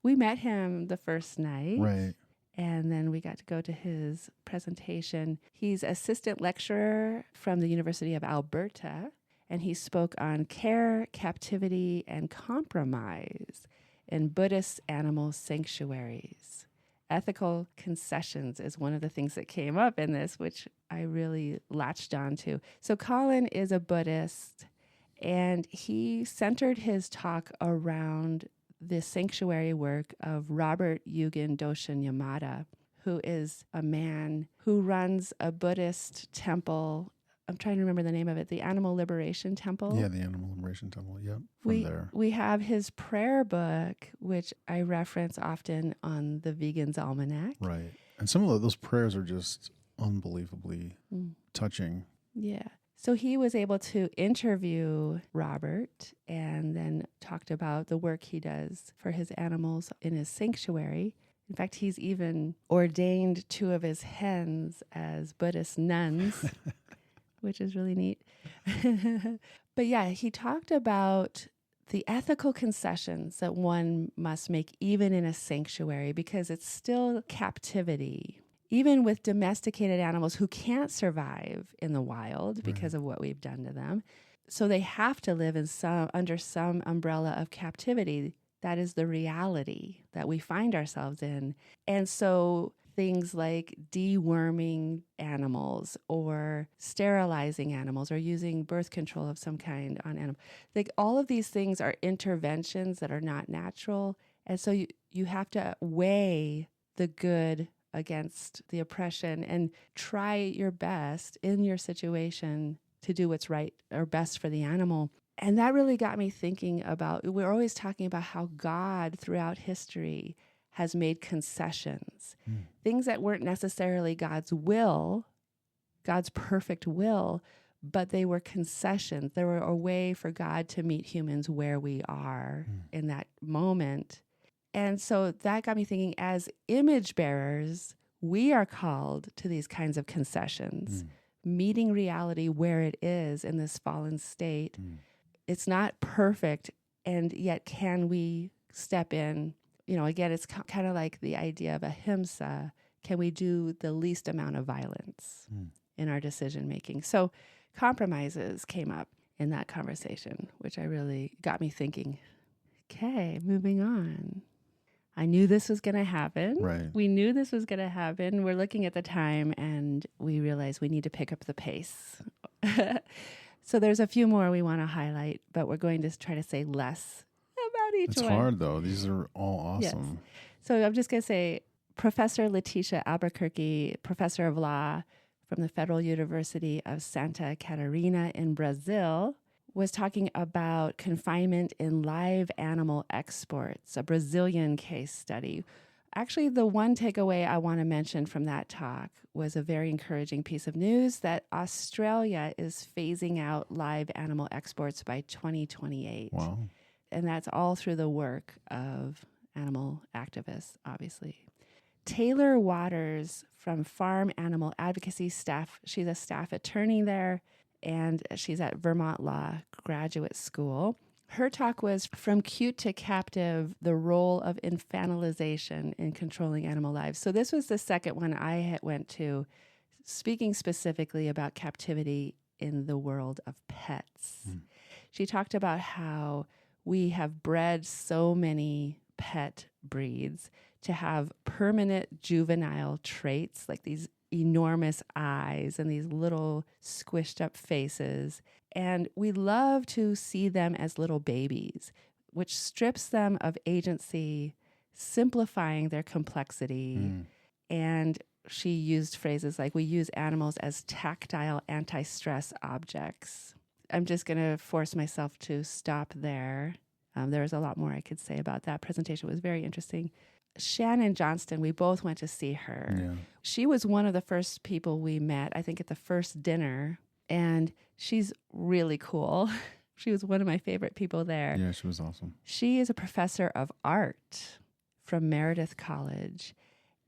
We met him the first night. Right. And then we got to go to his presentation. He's assistant lecturer from the University of Alberta, and he spoke on care, captivity, and compromise in Buddhist animal sanctuaries. Ethical concessions is one of the things that came up in this, which I really latched onto. So Colin is a Buddhist, and he centered his talk around the sanctuary work of Robert Yugen Doshin Yamada, who is a man who runs a Buddhist temple. I'm trying to remember the name of it, the Animal Liberation Temple. Yeah, the Animal Liberation Temple. Yep, from there. We have his prayer book, which I reference often on the Vegan's Almanac. Right. And some of those prayers are just unbelievably touching. Yeah. So he was able to interview Robert and then talked about the work he does for his animals in his sanctuary. In fact, he's even ordained 2 of his hens as Buddhist nuns, which is really neat. But yeah, he talked about the ethical concessions that one must make even in a sanctuary because it's still captivity. Even with domesticated animals who can't survive in the wild because of what we've done to them. So they have to live in under some umbrella of captivity. That is the reality that we find ourselves in. And so things like deworming animals or sterilizing animals or using birth control of some kind on animals, like all of these things are interventions that are not natural. And so you have to weigh the good against the oppression and try your best in your situation to do what's right or best for the animal. And that really got me thinking about, we're always talking about how God throughout history has made concessions, things that weren't necessarily God's will, God's perfect will, but they were concessions. They were a way for God to meet humans where we are in that moment. And so that got me thinking, as image bearers, we are called to these kinds of concessions, meeting reality where it is in this fallen state. It's not perfect, and yet can we step in? You know, again, it's kind of like the idea of ahimsa. Can we do the least amount of violence in our decision making? So compromises came up in that conversation, which I really got me thinking, okay, moving on. I knew this was going to happen. Right. We knew this was going to happen. We're looking at the time and we realize we need to pick up the pace. So there's a few more we want to highlight, but we're going to try to say less about each It's one. hard, though. These are all awesome. Yes. So I'm just going to say Professor Letitia Albuquerque, professor of law from the Federal University of Santa Catarina in Brazil, was talking about confinement in live animal exports, a Brazilian case study. Actually, the one takeaway I want to mention from that talk was a very encouraging piece of news that Australia is phasing out live animal exports by 2028. Wow. And that's all through the work of animal activists, obviously. Taylor Waters from Farm Animal Advocacy staff, she's a staff attorney there, and she's at Vermont Law Graduate School. Her talk was From Cute to Captive, the Role of Infantilization in Controlling Animal Lives. So this was the second one I went to, speaking specifically about captivity in the world of pets. She talked about how we have bred so many pet breeds to have permanent juvenile traits, like these enormous eyes and these little squished up faces. And we love to see them as little babies, which strips them of agency, simplifying their complexity. Mm. And she used phrases like, we use animals as tactile anti-stress objects. I'm just going to force myself to stop there. There was a lot more I could say about that presentation. It was very interesting. Shannon Johnston, we both went to see her. Yeah. She was one of the first people we met, I think, at the first dinner. And she's really cool. She was one of my favorite people there. Yeah, she was awesome. She is a professor of art from Meredith College.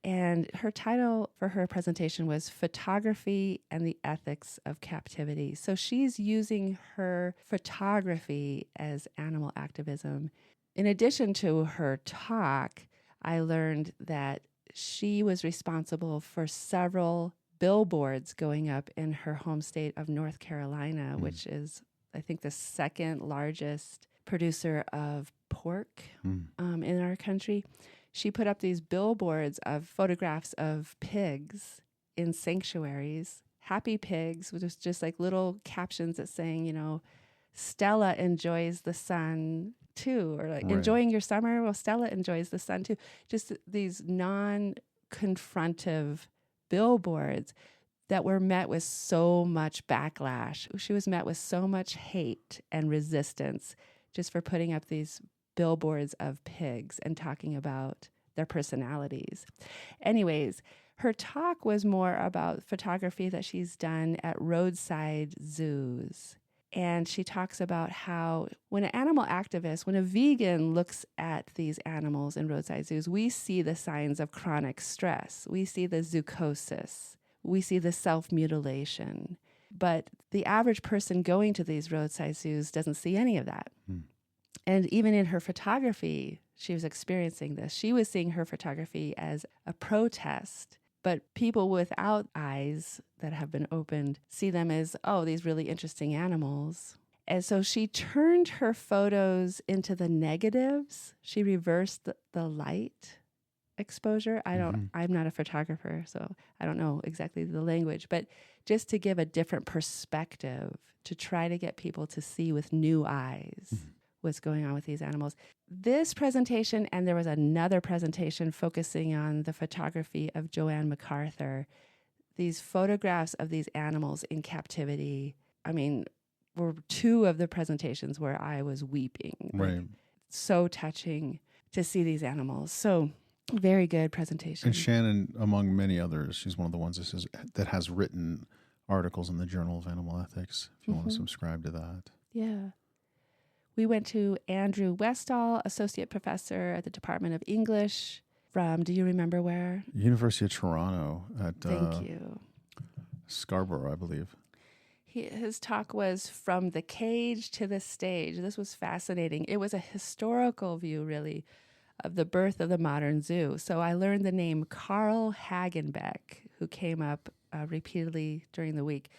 And her title for her presentation was Photography and the Ethics of Captivity. So she's using her photography as animal activism. In addition to her talk, I learned that she was responsible for several billboards going up in her home state of North Carolina, which is, I think, the second largest producer of pork in our country. She put up these billboards of photographs of pigs in sanctuaries, happy pigs, with just like little captions that saying, you know, Stella enjoys the sun too, or like enjoying your summer. Well, Stella enjoys the sun too. Just these non-confrontive billboards that were met with so much backlash. She was met with so much hate and resistance just for putting up these billboards of pigs and talking about their personalities. Anyways, her talk was more about photography that she's done at roadside zoos. And she talks about how when an animal activist, when a vegan looks at these animals in roadside zoos, we see the signs of chronic stress. We see the zoochosis. We see the self-mutilation. But the average person going to these roadside zoos doesn't see any of that. And even in her photography, she was experiencing this. She was seeing her photography as a protest, but people without eyes that have been opened see them as, oh, these really interesting animals. And so she turned her photos into the negatives. She reversed the light exposure. I'm not a photographer, so I don't know exactly the language, but just to give a different perspective, to try to get people to see with new eyes what's going on with these animals. This presentation, and there was another presentation focusing on the photography of Joanne MacArthur. These photographs of these animals in captivity, I mean, were two of the presentations where I was weeping. Right. Like, so touching to see these animals. So very good presentation. And Shannon, among many others, she's one of the ones that has written articles in the Journal of Animal Ethics, if you want to subscribe to that. Yeah. We went to Andrew Westall, Associate Professor at the Department of English from, do you remember where? University of Toronto at Thank you. Scarborough, I believe. His talk was From the Cage to the Stage. This was fascinating. It was a historical view, really, of the birth of the modern zoo. So I learned the name Carl Hagenbeck, who came up repeatedly during the week,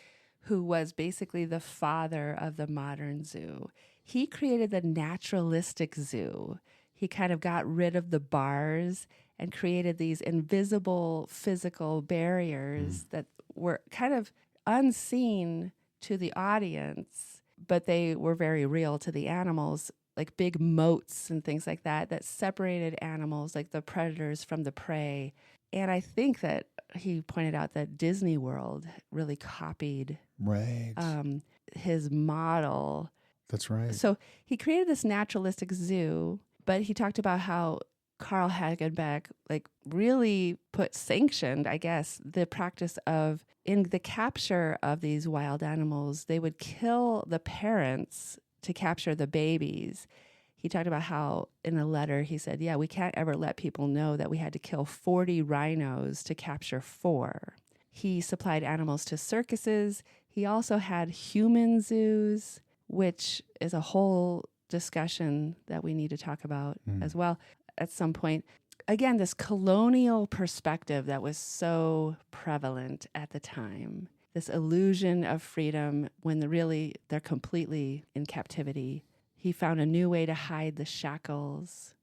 who was basically the father of the modern zoo. He created the naturalistic zoo. He kind of got rid of the bars and created these invisible physical barriers that were kind of unseen to the audience, but they were very real to the animals, like big moats and things like that, that separated animals, like the predators from the prey. And I think that he pointed out that Disney World really copied his model. That's right. So he created this naturalistic zoo, but he talked about how Carl Hagenbeck really sanctioned, I guess, the practice of, in the capture of these wild animals, they would kill the parents to capture the babies. He talked about how in a letter he said, yeah, we can't ever let people know that we had to kill 40 rhinos to capture 4. He supplied animals to circuses. He also had human zoos, which is a whole discussion that we need to talk about as well at some point. Again, this colonial perspective that was so prevalent at the time, this illusion of freedom when they're completely in captivity. He found a new way to hide the shackles.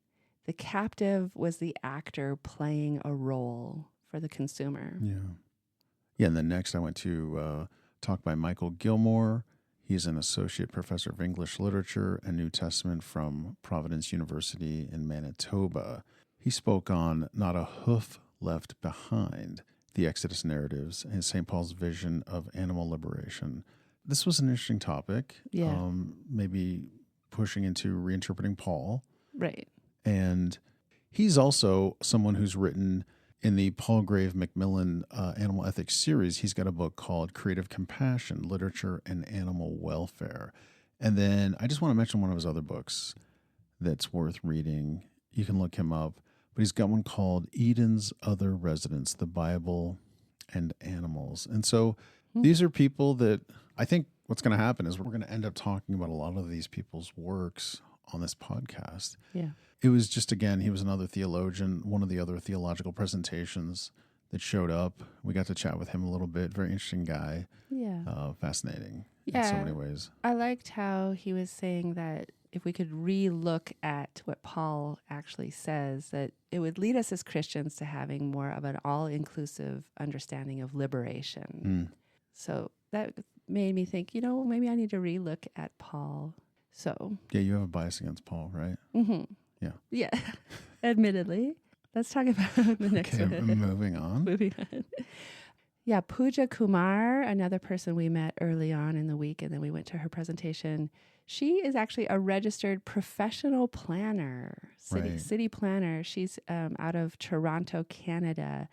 The captive was the actor playing a role for the consumer. Yeah, and then next I went to talk by Michael Gilmore. He's an associate professor of English literature and New Testament from Providence University in Manitoba. He spoke on Not a Hoof Left Behind, the Exodus narratives, and St. Paul's vision of animal liberation. This was an interesting topic, Yeah. maybe pushing into reinterpreting Paul. Right. And he's also someone who's written in the Paul Grave Macmillan Animal Ethics series. He's got a book called Creative Compassion, Literature and Animal Welfare. And then I just want to mention one of his other books that's worth reading. You can look him up. But he's got one called Eden's Other Residents, the Bible and Animals. And so these are people that I think what's going to happen is we're going to end up talking about a lot of these people's works on this podcast. Yeah. It was just, again, he was another theologian, one of the other theological presentations that showed up. We got to chat with him a little bit. Very interesting guy. Yeah. Fascinating in Yeah. so many ways. I liked how he was saying that if we could re-look at what Paul actually says, that it would lead us as Christians to having more of an all-inclusive understanding of liberation. So that made me think, maybe I need to re-look at Paul. So Yeah, you have a bias against Paul, right? Mm-hmm. Yeah. Yeah. Admittedly. Let's talk about the next Okay, one. moving on. Moving on. Yeah, Pooja Kumar, another person we met early on in the week, and then we went to her presentation. She is actually a registered professional planner, city planner. She's out of Toronto, Canada.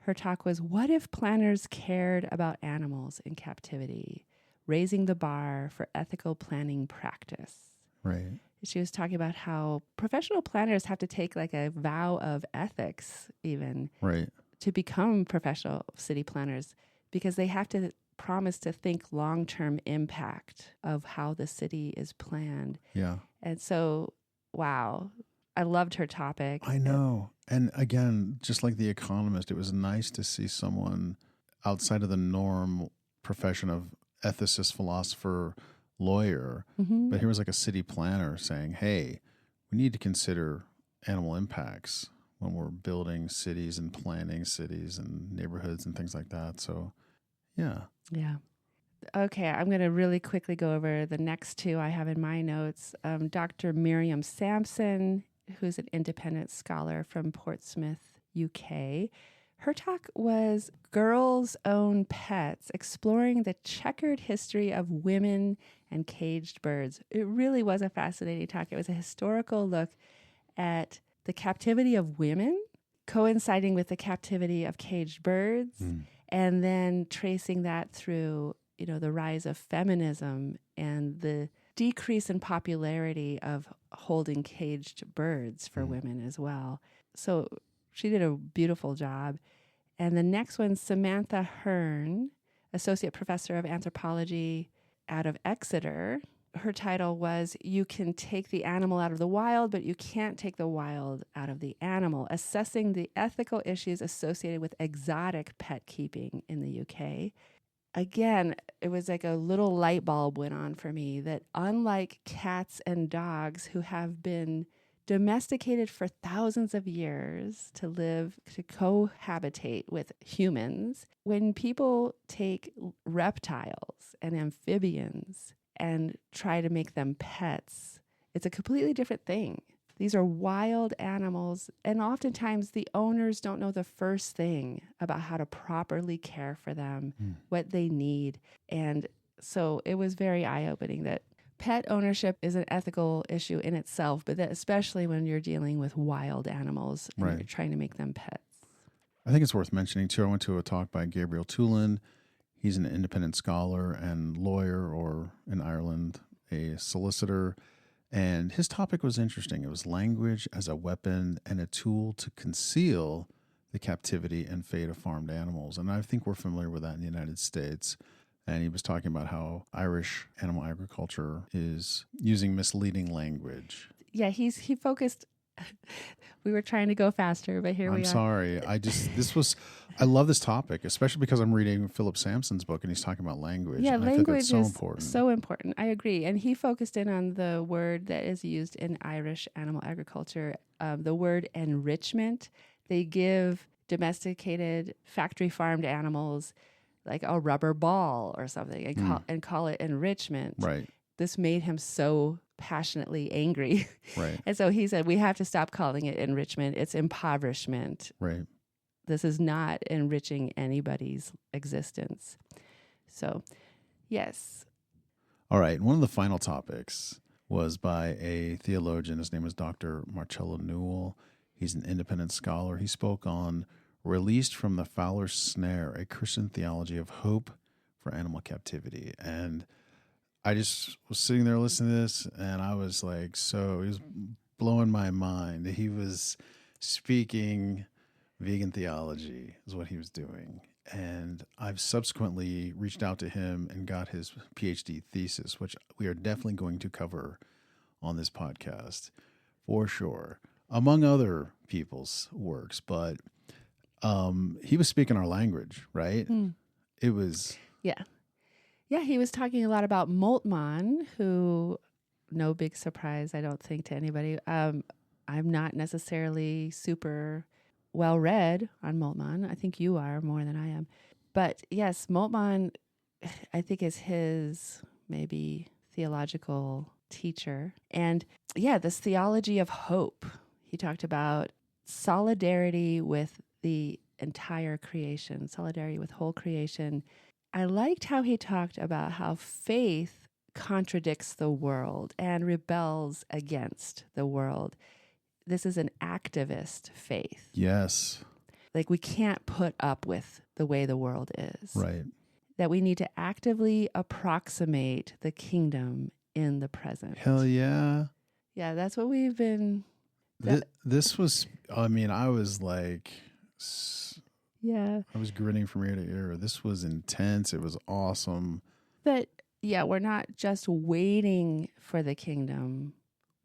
Her talk was, "What if planners cared about animals in captivity? Raising the bar for ethical planning practice." Right. She was talking about how professional planners have to take like a vow of ethics even Right. to become professional city planners, because they have to promise to think long-term impact of how the city is planned. Yeah. And so, wow, I loved her topic. I know. And again, just like The Economist, it was nice to see someone outside of the norm profession of ethicist, philosopher, lawyer. Mm-hmm. But here was like a city planner saying, hey, we need to consider animal impacts when we're building cities and planning cities and neighborhoods and things like that. So, yeah. Yeah. Okay, I'm going to really quickly go over the next two I have in my notes. Dr. Miriam Sampson, who's an independent scholar from Portsmouth, UK. Her talk was Girls Own Pets, exploring the checkered history of women and caged birds. It really was a fascinating talk. It was a historical look at the captivity of women, coinciding with the captivity of caged birds, and then tracing that through, the rise of feminism and the decrease in popularity of holding caged birds for women as well. So she did a beautiful job. And the next one, Samantha Hearn, Associate Professor of Anthropology out of Exeter. Her title was, You Can Take the Animal Out of the Wild, but You Can't Take the Wild Out of the Animal, Assessing the Ethical Issues Associated with Exotic Pet Keeping in the UK. Again, it was like a little light bulb went on for me that unlike cats and dogs who have been domesticated for thousands of years to cohabitate with humans, when people take reptiles and amphibians and try to make them pets, it's a completely different thing. These are wild animals, and oftentimes the owners don't know the first thing about how to properly care for them, what they need. And so it was very eye-opening that pet ownership is an ethical issue in itself, but that especially when you're dealing with wild animals and you're trying to make them pets. I think it's worth mentioning, too, I went to a talk by Gabriel Tulin. He's an independent scholar and lawyer, or in Ireland, a solicitor. And his topic was interesting. It was language as a weapon and a tool to conceal the captivity and fate of farmed animals. And I think we're familiar with that in the United States. And he was talking about how Irish animal agriculture is using misleading language. Yeah, he focused. We were trying to go faster, but here we are. I'm sorry. I love this topic, especially because I'm reading Philip Sampson's book and he's talking about language. Yeah, and language I think that's is important. so important. I agree. And he focused in on the word that is used in Irish animal agriculture, the word enrichment. They give domesticated, factory farmed animals like a rubber ball or something and call it enrichment. Right. this made him so passionately angry. Right. And so he said, we have to stop calling it enrichment. It's impoverishment. Right. This is not enriching anybody's existence. So, yes. All right. One of the final topics was by a theologian. His name is Dr. Marcello Newell. He's an independent scholar. He spoke on Released from the Fowler's Snare, a Christian theology of hope for animal captivity. And I just was sitting there listening to this, and I was like, so he was blowing my mind. He was speaking vegan theology is what he was doing. And I've subsequently reached out to him and got his PhD thesis, which we are definitely going to cover on this podcast for sure, among other people's works. But he was speaking our language, right? It was... Yeah. Yeah, he was talking a lot about Moltmann, who, no big surprise, I don't think, to anybody. I'm not necessarily super well read on Moltmann. I think you are more than I am. But yes, Moltmann, I think, is his maybe theological teacher. And yeah, this theology of hope. He talked about solidarity with the entire creation, solidarity with whole creation. I liked how he talked about how faith contradicts the world and rebels against the world. This is an activist faith. Yes. Like, we can't put up with the way the world is. Right. That we need to actively approximate the kingdom in the present. Hell yeah. Yeah, that's what we've been... This was, I mean, I was like... Yeah. I was grinning from ear to ear. This was intense. It was awesome. But yeah, we're not just waiting for the kingdom.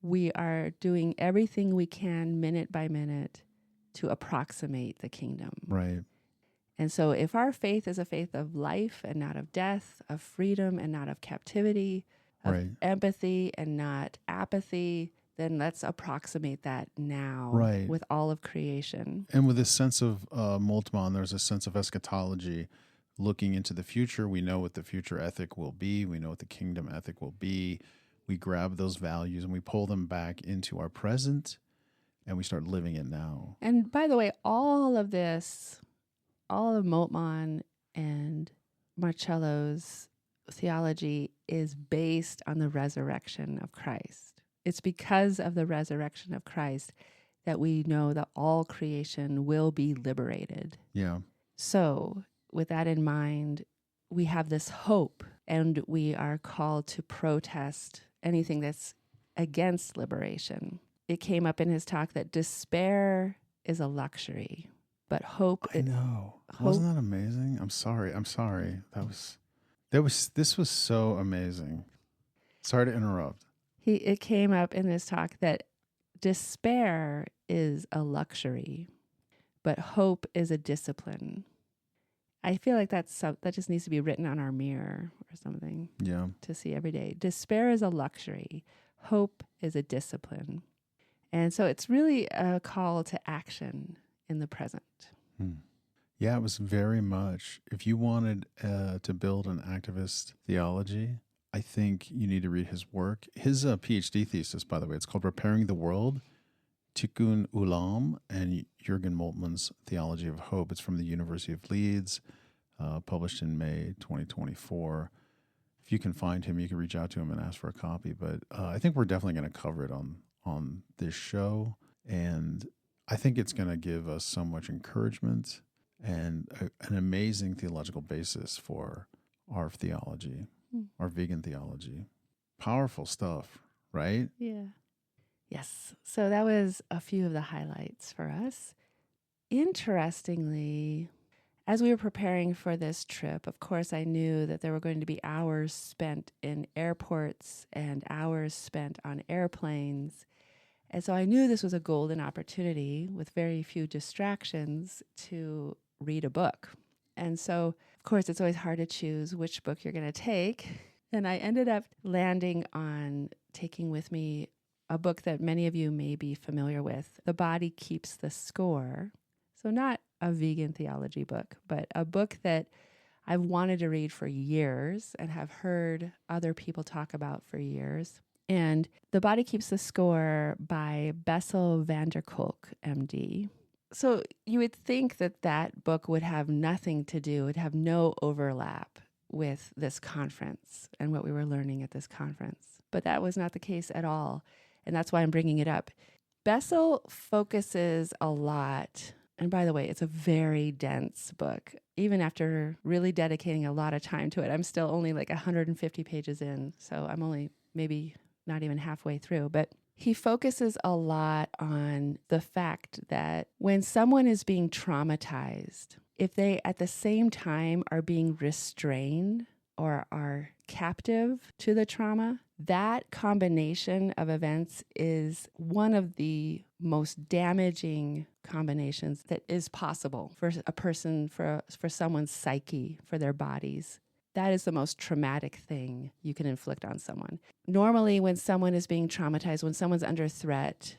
We are doing everything we can minute by minute to approximate the kingdom. Right. And so if our faith is a faith of life and not of death, of freedom and not of captivity, of empathy and not apathy, then let's approximate that now with all of creation. And with this sense of Moltmann, there's a sense of eschatology, looking into the future. We know what the future ethic will be. We know what the kingdom ethic will be. We grab those values and we pull them back into our present, and we start living it now. And by the way, all of this, all of Moltmann and Marcello's theology is based on the resurrection of Christ. It's because of the resurrection of Christ that we know that all creation will be liberated. Yeah. So with that in mind, we have this hope, and we are called to protest anything that's against liberation. It came up in his talk that despair is a luxury, but hope... I know. Wasn't that amazing? I'm sorry. This was so amazing. Sorry to interrupt. It came up in this talk that despair is a luxury, but hope is a discipline. I feel like that just needs to be written on our mirror or something. Yeah. To see every day. Despair is a luxury. Hope is a discipline. And so it's really a call to action in the present. Yeah, it was very much. If you wanted to build an activist theology, I think you need to read his work. His PhD thesis, by the way, it's called Repairing the World, Tikkun Ulam, and Jürgen Moltmann's Theology of Hope. It's from the University of Leeds, published in May 2024. If you can find him, you can reach out to him and ask for a copy. But I think we're definitely going to cover it on this show. And I think it's going to give us so much encouragement and an amazing theological basis for our theology. Our vegan theology. Powerful stuff, right? Yeah. Yes. So that was a few of the highlights for us. Interestingly, as we were preparing for this trip, of course, I knew that there were going to be hours spent in airports and hours spent on airplanes. And so I knew this was a golden opportunity with very few distractions to read a book. And so, of course, it's always hard to choose which book you're going to take. And I ended up landing on taking with me a book that many of you may be familiar with, The Body Keeps the Score. So not a vegan theology book, but a book that I've wanted to read for years and have heard other people talk about for years. And The Body Keeps the Score by Bessel van der Kolk, MD. So you would think that that book would have nothing to do, would have no overlap with this conference and what we were learning at this conference. But that was not the case at all. And that's why I'm bringing it up. Bessel focuses a lot, and by the way, it's a very dense book. Even after really dedicating a lot of time to it, I'm still only like 150 pages in. So I'm only maybe not even halfway through. But he focuses a lot on the fact that when someone is being traumatized, if they at the same time are being restrained or are captive to the trauma, that combination of events is one of the most damaging combinations that is possible for a person, for someone's psyche, for their bodies. That is the most traumatic thing you can inflict on someone. Normally, when someone is being traumatized, when someone's under threat,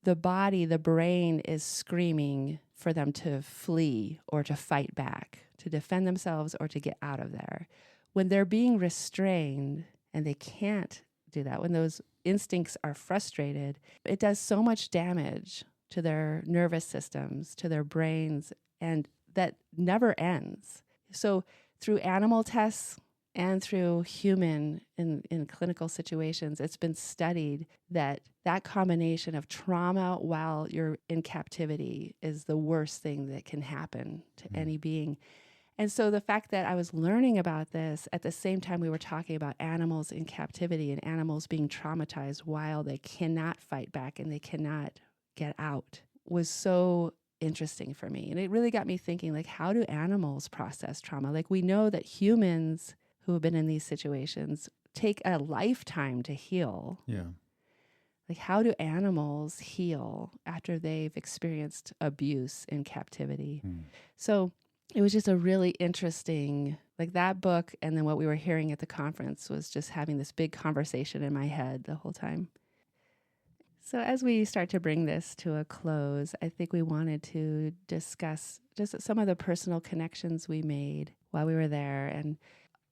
the body, the brain is screaming for them to flee or to fight back, to defend themselves or to get out of there. When they're being restrained and they can't do that, when those instincts are frustrated, it does so much damage to their nervous systems, to their brains, and that never ends. So through animal tests and through human in clinical situations, it's been studied that that combination of trauma while you're in captivity is the worst thing that can happen to any being. And so the fact that I was learning about this at the same time we were talking about animals in captivity and animals being traumatized while they cannot fight back and they cannot get out was so interesting for me. And it really got me thinking, like, how do animals process trauma? Like, we know that humans who have been in these situations take a lifetime to heal. Yeah. Like, how do animals heal after they've experienced abuse in captivity? So it was just a really interesting, like that book, and then what we were hearing at the conference was just having this big conversation in my head the whole time. So as we start to bring this to a close, I think we wanted to discuss just some of the personal connections we made while we were there. And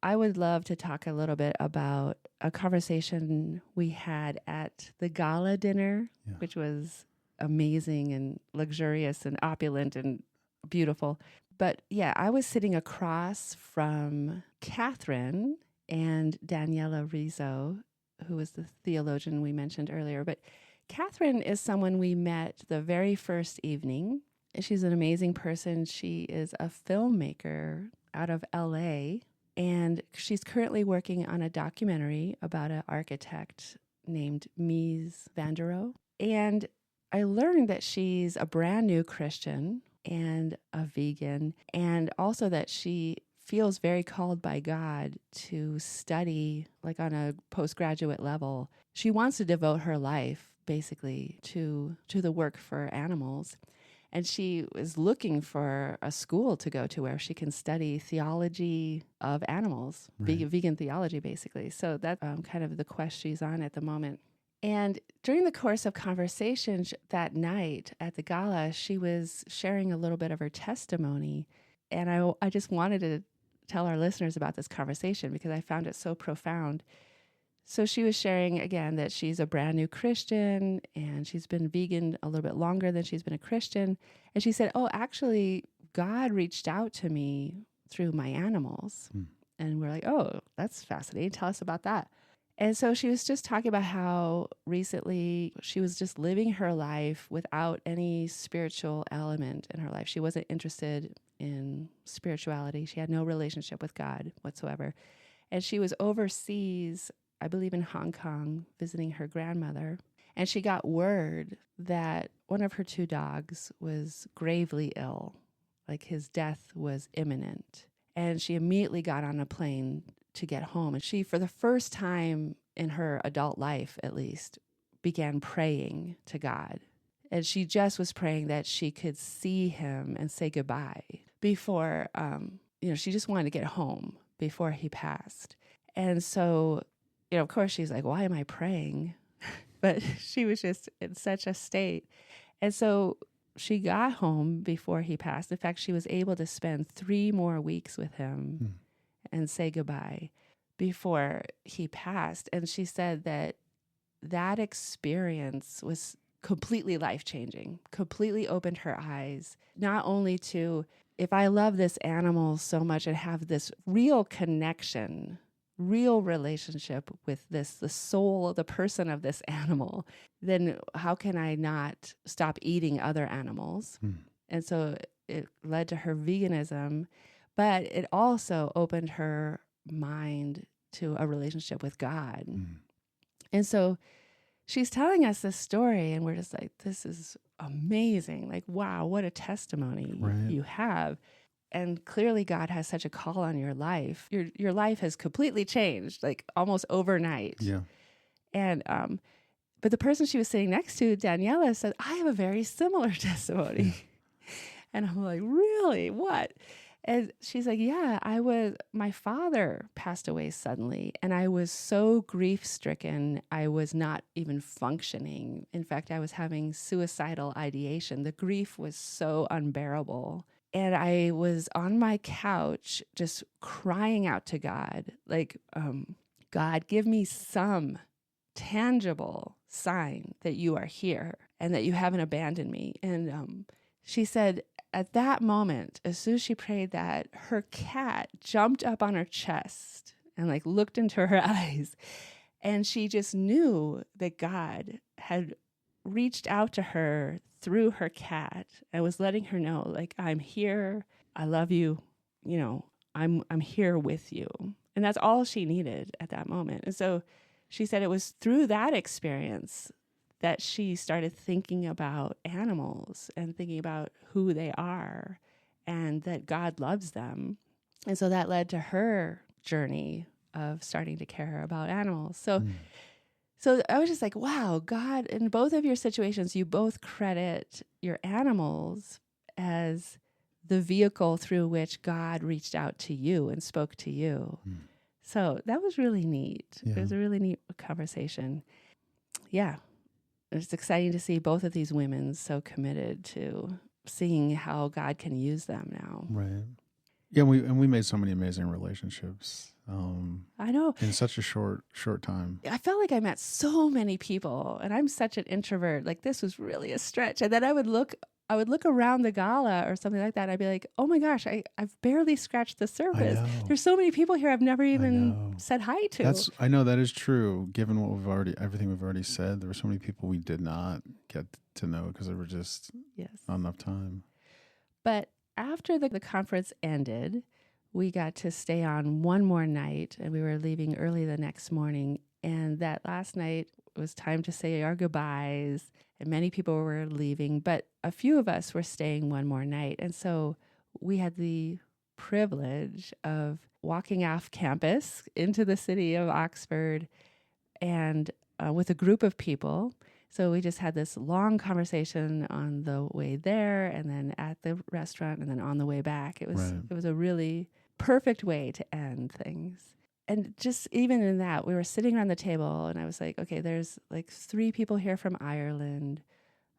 I would love to talk a little bit about a conversation we had at the gala dinner, which was amazing and luxurious and opulent and beautiful. But yeah, I was sitting across from Catherine and Daniela Rizzo, who was the theologian we mentioned earlier. But Catherine is someone we met the very first evening. She's an amazing person. She is a filmmaker out of LA, and she's currently working on a documentary about an architect named Mies van der Rohe. And I learned that she's a brand new Christian and a vegan, and also that she feels very called by God to study, like on a postgraduate level. She wants to devote her life basically to the work for animals. And she was looking for a school to go to where she can study theology of animals, vegan theology, basically. So that's kind of the quest she's on at the moment. And during the course of conversation that night at the gala, she was sharing a little bit of her testimony. And I just wanted to tell our listeners about this conversation because I found it so profound. So she was sharing, again, that she's a brand new Christian and she's been vegan a little bit longer than she's been a Christian. And she said, oh, actually, God reached out to me through my animals. And we're like, oh, that's fascinating. Tell us about that. And so she was just talking about how recently she was just living her life without any spiritual element in her life. She wasn't interested in spirituality. She had no relationship with God whatsoever. And she was overseas, I believe in Hong Kong, visiting her grandmother. And she got word that one of her two dogs was gravely ill, like his death was imminent. And she immediately got on a plane to get home. And she, for the first time in her adult life, at least, began praying to God. And she just was praying that she could see him and say goodbye before, she just wanted to get home before he passed. And so, of course, she's like, why am I praying? But she was just in such a state. And so she got home before he passed. In fact, she was able to spend 3 more weeks with him and say goodbye before he passed. And she said that that experience was completely life-changing, completely opened her eyes, not only to, if I love this animal so much and have this real connection, real relationship with this, the soul, the person of this animal, then how can I not stop eating other animals? And so it led to her veganism, but it also opened her mind to a relationship with God. And so she's telling us this story, and we're just like, this is amazing. Like, wow, what a testimony you have. And clearly God has such a call on your life. Your life has completely changed, like almost overnight. Yeah. And but the person she was sitting next to, Daniela, said, I have a very similar testimony. And I'm like, really? What? And she's like, yeah, my father passed away suddenly, and I was so grief-stricken, I was not even functioning. In fact, I was having suicidal ideation. The grief was so unbearable. And I was on my couch just crying out to God, like, God, give me some tangible sign that you are here and that you haven't abandoned me. And she said, at that moment, as soon as she prayed that, her cat jumped up on her chest and like looked into her eyes. And she just knew that God had reached out to her through her cat and was letting her know, like, I'm here. I love you. You know, I'm here with you. And that's all she needed at that moment. And so she said it was through that experience that she started thinking about animals and thinking about who they are and that God loves them. And so that led to her journey of starting to care about animals. So I was just like, wow, God, in both of your situations, you both credit your animals as the vehicle through which God reached out to you and spoke to you. So that was really neat. Yeah. It was a really neat conversation. Yeah. It's exciting to see both of these women so committed to seeing how God can use them now. Right. Yeah, we made so many amazing relationships. I know. In such a short time. I felt like I met so many people, and I'm such an introvert. Like, this was really a stretch. And then I would look around the gala or something like that. I'd be like, oh my gosh, I've barely scratched the surface. There's so many people here I've never even said hi to. I know that is true. Given everything we've already said, there were so many people we did not get to know because there were just not enough time. But after the conference ended, we got to stay on one more night, and we were leaving early the next morning. And that last night was time to say our goodbyes, and many people were leaving, but a few of us were staying one more night. And so we had the privilege of walking off campus into the city of Oxford and with a group of people. So we just had this long conversation on the way there and then at the restaurant and then on the way back. It was a really perfect way to end things. And just even in that, we were sitting around the table and I was like, okay, there's like 3 people here from Ireland.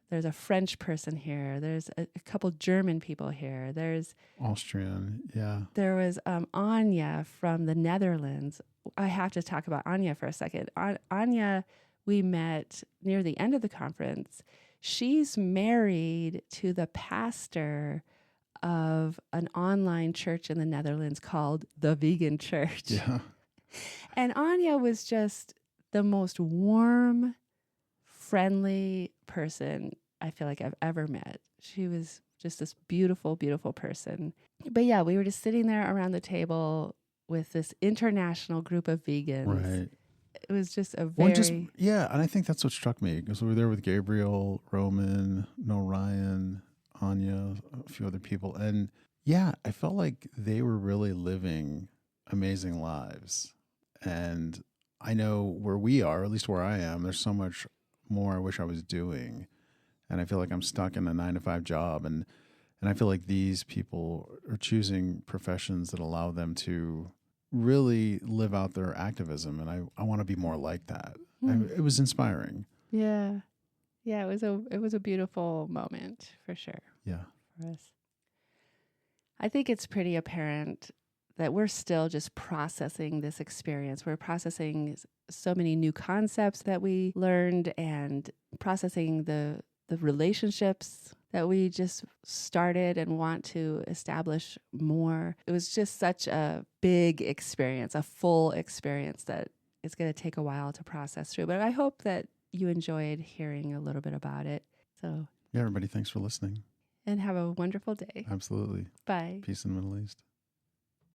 There's a French person here. There's a couple German people here. There's Austrian, yeah. There was Anya from the Netherlands. I have to talk about Anya for a second. Anya, we met near the end of the conference. She's married to the pastor of an online church in the Netherlands called the Vegan Church. Yeah. And Anya was just the most warm, friendly person I feel like I've ever met. She was just this beautiful, beautiful person. But yeah, we were just sitting there around the table with this international group of vegans. Right. It was just a very... and I think that's what struck me because we were there with Gabriel, Roman, Ryan, Anya, a few other people. And yeah, I felt like they were really living amazing lives. And I know where we are, or at least where I am, there's so much more I wish I was doing. And I feel like I'm stuck in a 9-to-5 job. And I feel like these people are choosing professions that allow them to really live out their activism. And I want to be more like that. It was inspiring. Yeah. Yeah, it was a beautiful moment for sure Yeah. for us. I think it's pretty apparent that we're still just processing this experience. We're processing so many new concepts that we learned and processing the relationships that we just started and want to establish more. It was just such a big experience, a full experience that it's going to take a while to process through. But I hope that you enjoyed hearing a little bit about it. So, Yeah, everybody, thanks for listening. and have a wonderful day. Absolutely. Bye. Peace in the Middle East.